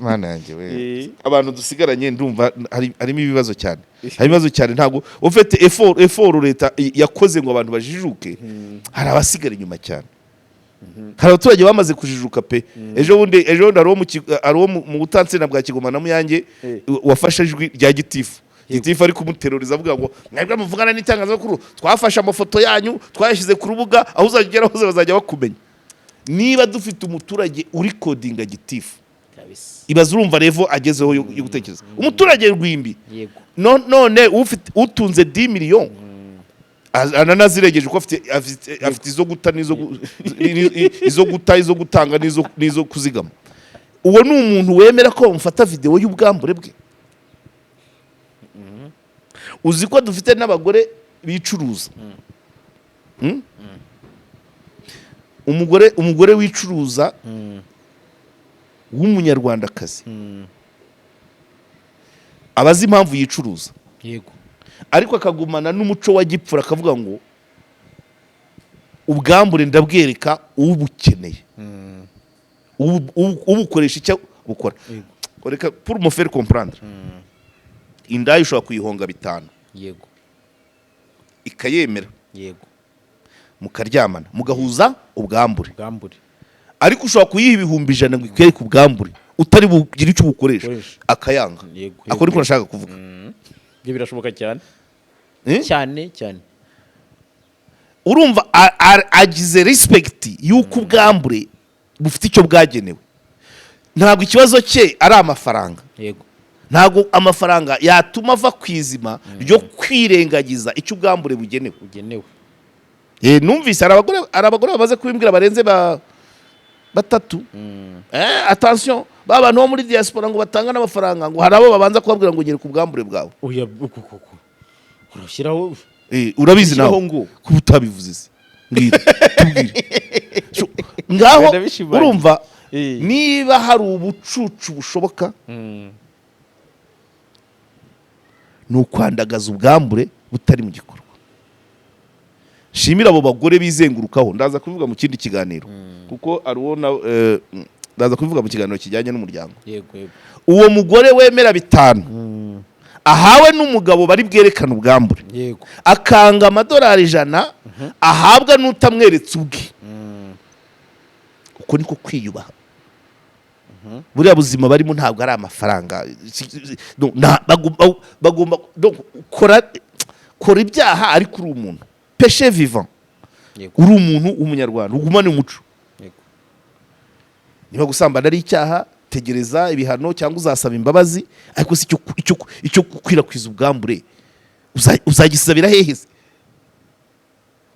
mana yanjye we abantu dusigaranye ndumva harimo ibibazo cyane ntabwo ufite effort leta yakoze ngo abantu bajijuke hari abasigara inyuma cyane hari abaturage bamaze kujijuka pe ejo bundi ari wo mu Butansina bwa Kigoma na Muyange wafashe ijwi rya gitifu ari kumuteroriza avuga ngo mwebwe muvugana n'itangazamakuru twafashe amafoto yanyu twayashyize ku rubuga aho uzagera hose bazajya bakumenya niba dufite umuturage uri kodinga gitifu ibaza urumva revo agezeho yo gutekereza umuturage rwimbi yego none utunze 10 million ananaziregeje ko afite izo guta izo guta izo gutanga nizo kuzigama uwo ni umuntu wemera ko bamufata video y'ubwambure bwe uzi ko dufite n'abagore bicuruza umugore wicuruza w'umunyarwandakazi abazi impamvu yicuruza yego ariko akagumana n'umuco wa gipfura akavuga ngo ubwambure ndabwereka ubukeneye ubukoresha icyo bukora reka pour me faire comprendre indayi ushobora kuyihonga 5 yego ikayemera yego mukaryamana mugahuza ubwambure ariko ushobora kuyiha 100,000 ngo ikwereke ubwambure utari bugira icyo ubukoresha akayanga ako niko nashaka kuvuga ibyo birashoboka cyane cyane urumva agize respect yuko ubwambure bufite icyo bwagenewe ntabwo ikibazo cye ari amafaranga yego ntabwo amafaranga yatuma ava kwizima ryo kwirengagiza icyo ubwambure bugenewe numvise abagore bamaze kubimbwira barenze 3 attention baba no muri diaspora ngo batanga n'amafaranga ngo hari abo babanza kubabwira ngo nyereka ubwambure bwawe oya urashyiraho urabizi nawe ko utabivuze se mbwira tubwire ngaho urumva niba hari ubucucu bushoboka ni ukwandagaza ubwambure butari mu gikorwa shimira abo bagore bizengurukaho ndaza kuvuga mu kindi kiganiro kuko arubona ndaza kuvuga mu kiganiro kijyanye n'umuryango uwo mugore wemera 5 ahawe n'umugabo bari bwerekana ubwambure akanga $100 ahabwa n'utamweretse ubwe uko niko kwiyubaha buriya buzima barimo ntabwo ari amafaranga bagomba kora ibyaha ariko uri umuntu péché vivant uri umuntu w'umunyarwanda ugumane umuco niba gusambana ari icyaha tegereza ibihano cyangwa uzasaba imbabazi ariko si icyo gukwirakwiza ubwambure uzagisabira heheze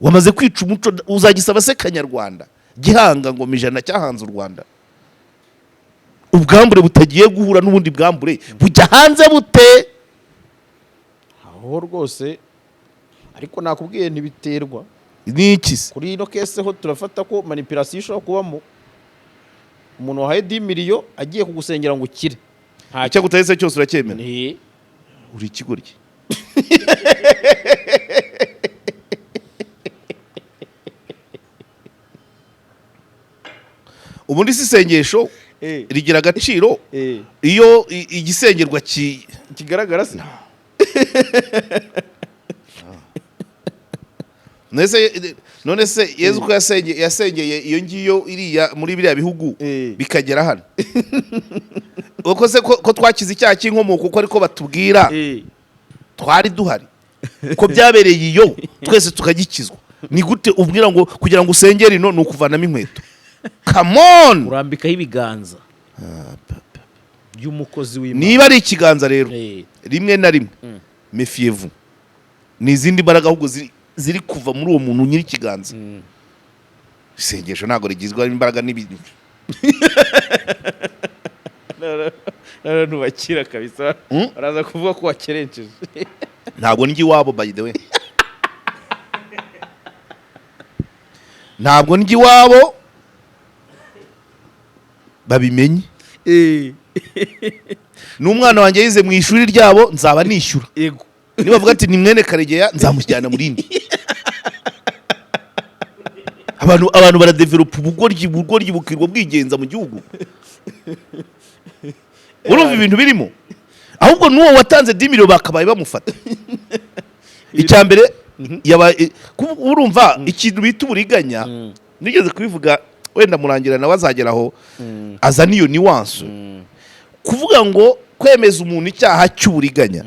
wamaze kwica umuco uzagisaba se Kanyarwanda gihanga ngo 100 cyahanze u Rwanda ubwambure butagiye guhura n'ubundi bwambure bujya hanze bute aho rwose ariko nakubwiye ntibiterwa niki se kuri ino kese ho turafata ko manipulation ishobora kubamo umuntu wahaye 10 million agiye kugusengera ngo ukire icyo gutahise cyose uracyemera uri ikigoryi ubundi sisengesho rigira agaciro iyo igisengerwa kigaragara se none se Yezu ko yasengeye iyo ngiyo iriya muri biriya bihugu bikagera hano uko se ko twakize icyaha cy'inkomoko uko ariko batubwira twari duhari ko byabereye iyo twese tukagikizwa ni gute ubwira ngo kugira ngo usengere ino ni ukuvanamo inkweto come on urambikaho ibiganza by'umukozi w'Imana niba ari ikiganza rero rimwe na rimwe méfiez-vous ni izindi mbaraga ahubwo ziri kuva muri uwo muntu nyiri ikiganza isengesho ntago rigizwe n'imbaraga n'ibintu ntubakira kabisa araza kuvuga ko wakerenceje ntabwo njye iwabo by the way ntabwo njye iwabo babimenye n'umwana wanjye yize mu ishuri ryabo nzaba nishyura niba bavuga ati ni mwene Karegeya nzamushyana muri indi abantu baradevelopa ubugoryi bukirwa bwigenza mu gihugu urumva ibintu birimo ahubwo n'uwo watanze 10 million bakabaye bamufata icya mbere urumva ikintu bita uburiganya nigeze kubivuga wenda murangira nawe azageraho azana iyo nuance kuvuga ngo kwemeza umuntu icyaha cy'uburiganya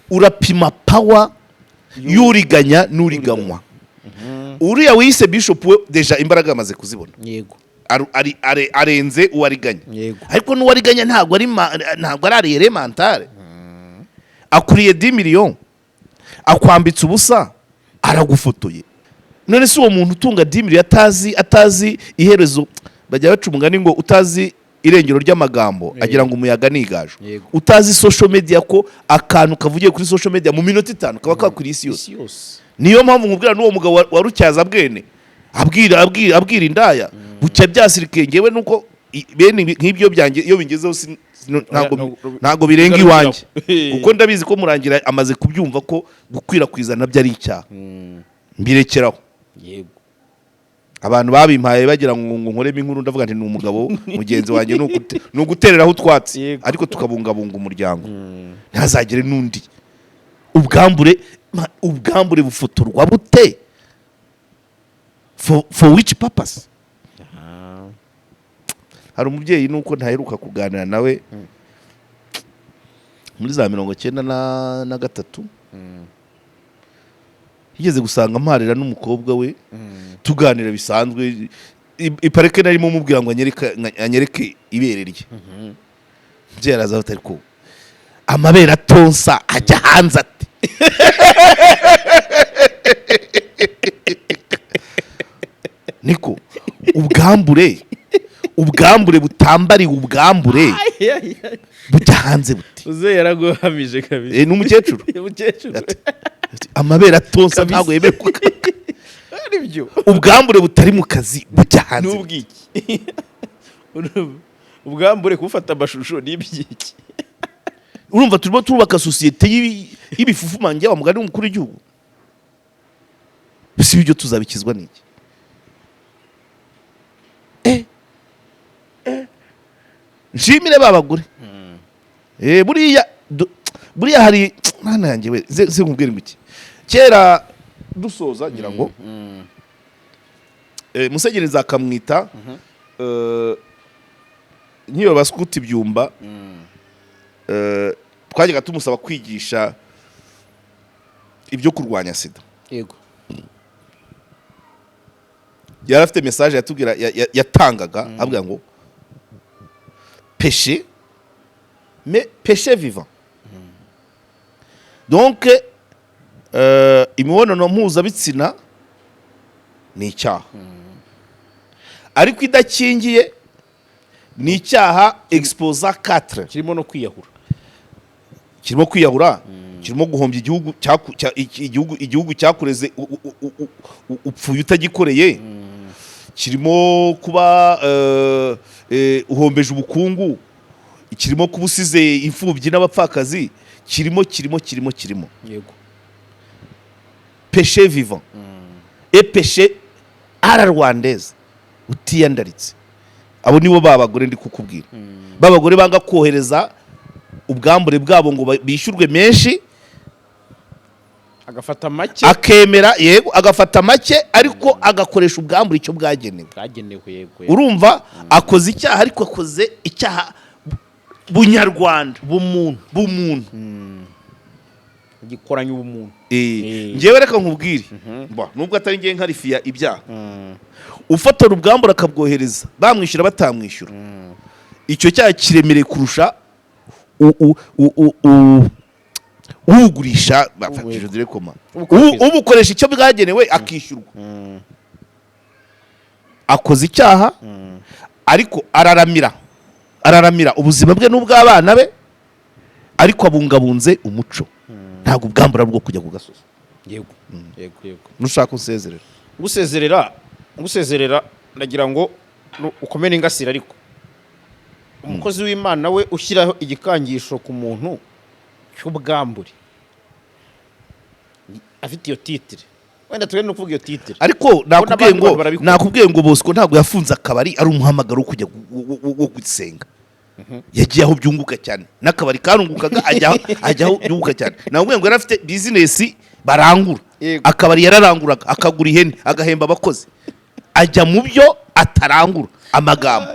urapima power y'uriganya n'uriganywa uriya wise bishop we deja imbaraga amaze kuzibona yego arenze uwariganya Yego. ariko n'uwariganya ntabwo ari ariyere mentale akuriye 10 miliyoni akwambitse ubusa aragufotoye none si uwo muntu utunga 10 miliyoni atazi iherezo bajya baca umugani ngo utazi irengero ry'amagambo agira ngo umuyaga nigajo utazi social media ko akantu kavugiye kuri social media mu minota 5 kaba kakuri isi yose niyo mpamvu nkubwira n'uwo mugabo warutyaza bwene abwira indaya bucya byasirike ngewe nuko bene nk'ibyo byanjye iyo bingezeho ntago birenga iwanjye kuko ndabizi ko murangira amaze kubyumva ko gukwirakwiza nabyo ari icyaha mbirekeraho yego abantu babimpaye bagira ngo nkoremo inkuru ndavuga nti ni umugabo mugenzi wanjye no gutereraho utwatsi ariko tukabungabunga umuryango ntazagire n'undi ubwambure bufotorwa bute for which purpose hari umubyeyi nuko ntaheruka kuganira nawe muri za 1993 yigeze gusanga mparira n'umukobwa we tuganira bisanzwe ipareke narimo mubwira ngo anyereke ibere rye byaraza batari ko amabera tonsa ajya hanze ati niko ubwambure butambariwe ubwambure bujya hanze buti uze yaraguhamije kabisa n'umukecuru amabera tonsa ntabwo yemerwa aribyo ubwambure butari mu kazi bujya hanze n'ubwiki ubwambure kufata amashusho n'ibyiki urumva turimo turubaka societe y'ibifufumange wa mugani w'umukuru w'igihugu bisi ibyo tuzabikizwa n'iki nshimire babagure buriya hari mwana yanjye we se nkubwire muki kera dusoza ngira ngo musegereza akamwita nk'iyo baskuti byumba twajyaga tumusaba kwigisha ibyo kurwanya sida yego yari afite message yatubwira yatangaga avuga ngo péché mais péché vivant donc imibonano mpuzabitsina ni icyaha ariko idakingiye ni icyaha exposa 4 kirimo no kwiyahura kirimo guhombya igihugu cyakureze upfuye utagikoreye kirimo kuba uhombeje ubukungu kirimo kuba usize imfubyi n'abapfakazi kirimo yego péché vivant et péché à la rwandaise utiyandaritse abo nibo babagore ndi kukubwira babagore banga kohereza ubwambure bwabo ngo bishyurwe menshi agafata make akemera yego agafata make ariko agakoresha ubwambure icyo bwagenewe yego urumva akoze icyaha ariko akoze icyaha bunyarwanda bumuntu gikoranye ubumuntu ngewe reka nkubwire nubwo atari ngiye nkarifiya ibyaha ufotora ubwambure akabwohereza bamwishyura batamwishyura icyo cyaha kiremereye kurusha uwugurisha bafatije direkoma ubukoresha icyo bwagenewe akishyurwa akoze icyaha ariko araramira ubuzima bwe n'ubw'abana be ariko abungabunze umuco ntabwo ubwambura bwo kujya ku gasozi yego nushaka gusezerera ndagira ngo ukomere ingasire ariko umukozi w'Imana we ushyiraho igikangisho ku muntu cy'ubwambure afite iyo titire wenda tugende no kuvuga iyo titire ariko nakubwiye ngo Bosco ntabwo yafunze akabari ari umuhamagaro kujya wo gusenga yagiye aho byunguka cyane n'akabari karungukaga ajyaho byunguka cyane nakubwiye ngo yari afite business barangura akabari yararanguraga akagura ihene agahemba abakozi ajya mu byo atarangura amagambo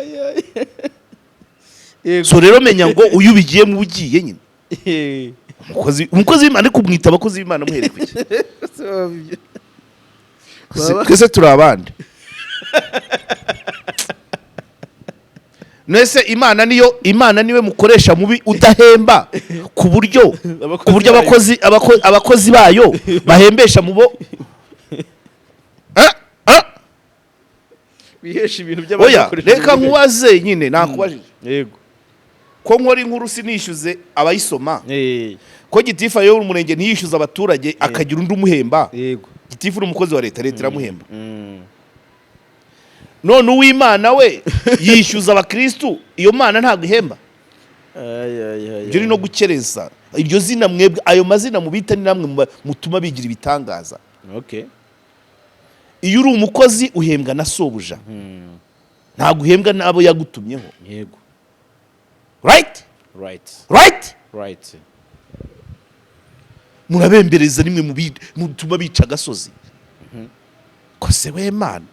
so rero menya ngo uyu bigiye mu bugiye nyine umukozi w'Imana kumwita abakozi b'Imana muhere kuki twese turi abandi nese imana niwe mukoresha mubi udahemba ku buryo abakozi bayo bahembesha mubo bihesha ibintu by'abakoresha. Reka nkubaze nyine nakubajije. Yego. Ko nkora inkuru sinishyuze abayisoma. Ko gitifu ayo umurenge ntiyishyuza abaturage akagira undi umuhemba. Yego. Gitifu n'umukozi wa leta iramuhemba. None uw'Imana we yishyuza abakristu iyo mana ntabwo ihemba. Ibyo ni no gukereza. Iryo zina mwebwe ayo mazina mubita ni namwe mutuma bigira ibitangaza. Okay. Iyo uri umukozi uhembwa na sobuja. Ntabwo uhembwa nabo yagutumyeho. Yego. Right? Murabembereza nimwe mutuma bica agasozi. Kose we Mana.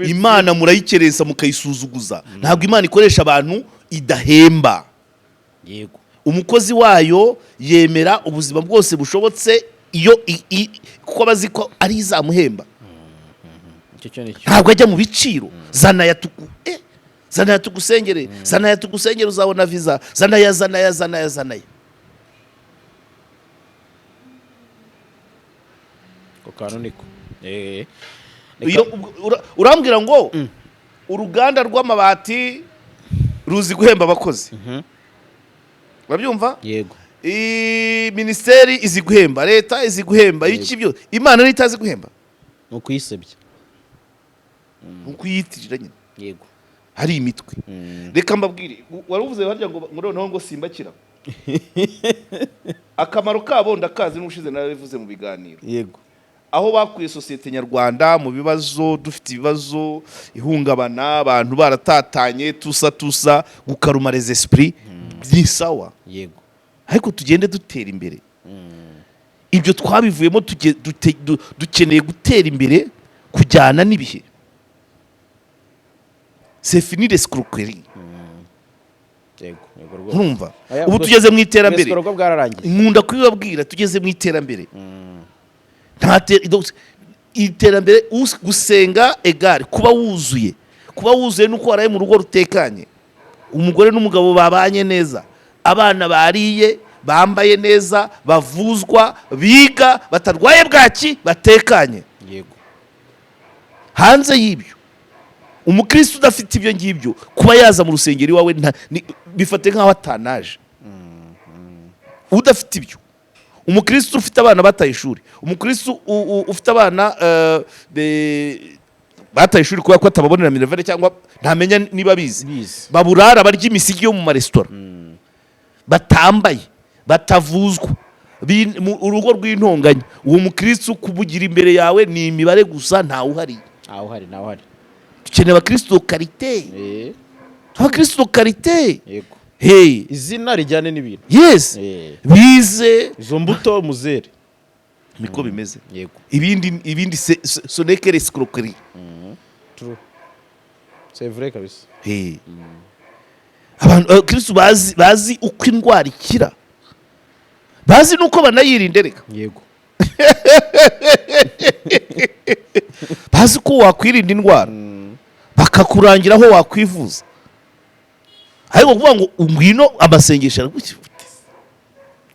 Imana murayikereza mukayisuzuguza. Ntabwo Imana ikoresha abantu idahemba. Yego. Umukozi wayo yemera ubuzima bwose bushobotse iyo kuko bazi ko ari izamuhemba. Ntabwo ajya mu biciro. Zana ya tugusengere uzabona visa. Zana ya. Kanoniko. Urambwira ngo uruganda rw'amabati ruzi guhemba abakozi. Babyumva? Yego. Ministeri izi guhemba, leta izi guhemba, iki byo Imana nitazi guhemba. Ukuyisebya. Ukuyitirira nyine. Yego. Hari imitwe. Reka mbabwire, waruvuze harya ngo noneho ngo simbakira. Akamaro kabo ndakazi n'ushize narabivuze mu biganiro. Yego. Aho bakuye societe nyarwanda mu bibazo dufite ibibazo ihungabana abantu baratatanye tusa gukaruma les esprits by'isawa. Yego. Ariko tugende dutera imbere. Ibyo twabivuyemo dukeneye gutera imbere kujyana n'ibihe. C'est fini l'escroquerie. Yego. Urumva? Ubu tugeze mu iterambere. Nkunda kwibabwira tugeze mu iterambere. Iterambere gusenga egare kuba wuzuye nuko waraye mu rugo rutekanye, umugore n'umugabo babanye neza, abana bariye bambaye neza, bavuzwa, biga, batarwaye bwaki, batekanye. Yego. Hanze y'ibyo umukristo udafite ibyo ngibyo kuba yaza mu rusengero iwawe bifate nk'aho atanaje. Udafite ibyo umukristo ufite abana bataye ishuri, umukristo ufite abana bataye ishuri kubera ko atababonera minervare cyangwa ntamenya niba bizi, baburara barya imisigi yo mu maresitora, batambaye, batavuzwa, urugo rw'intonganya, uwo mukristo kubugira imbere yawe ni imibare gusa, ntawe uhari. Dukeneye abakristo karite. Abakristo karite. Yego. Hey, izina rijyane n'ibintu. Yes. Bize izo mbuto muzere. Niko bimeze. Yego. Ibindi soneke l'escroquerie. True. C'est vrai kabisa. Hey. Abantu Kristo bazi uko indwara ikira. Bazi nuko banayirinde reka. Yego. Bazi ko wakwirinda indwara. Bakakurangira aho wakwivuza. Ariko kuvuga ngo ngwino amasengesho aragukira.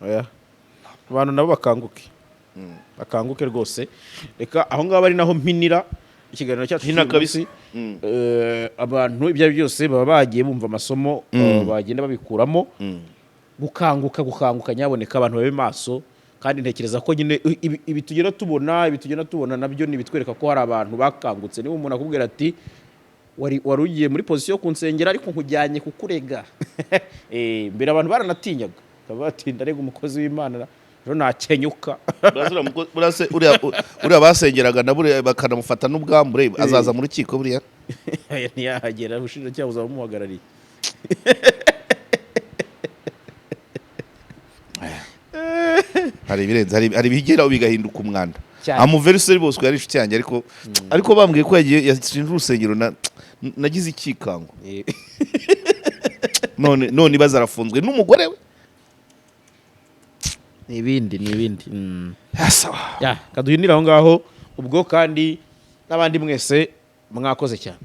Oya. Abantu nabo bakanguke rwose. Reka aho ngaba ari naho mpinira ikiganiro cyacu kabisi. Abantu ibyo byose baba bagiye bumva amasomo bagenda babikuramo. Gukanguka nyaboneka abantu babe maso, kandi ntekereza ko nyine ibi tugenda tubona nabyo nibitwereka ko hari abantu bakangutse. Niba umuntu akubwira ati warugiye muri position kunsengera ariko nkujyanye kukurega. Mbere abantu baranatinyaga kabatinda rega umukozi w'Imana rero nakenyuka. Burase uriya basengeraga nabure bakanamufata n'ubwambure azaza mu rukiko buriya. Ntiyahagera ushinja cyabuza bamuhagarariye. Hari birenze hari bigeraho bigahinduka umwanda. Amuverseri bose yari inshuti yanjye ariko bambwiye ko yagiye yashinje urusengero nagize ikikango. none bazarafunzwe n'umugore we. n'ibindi sawa kaduhinira aho ngaho ubwo kandi n'abandi mwese mwakoze cyane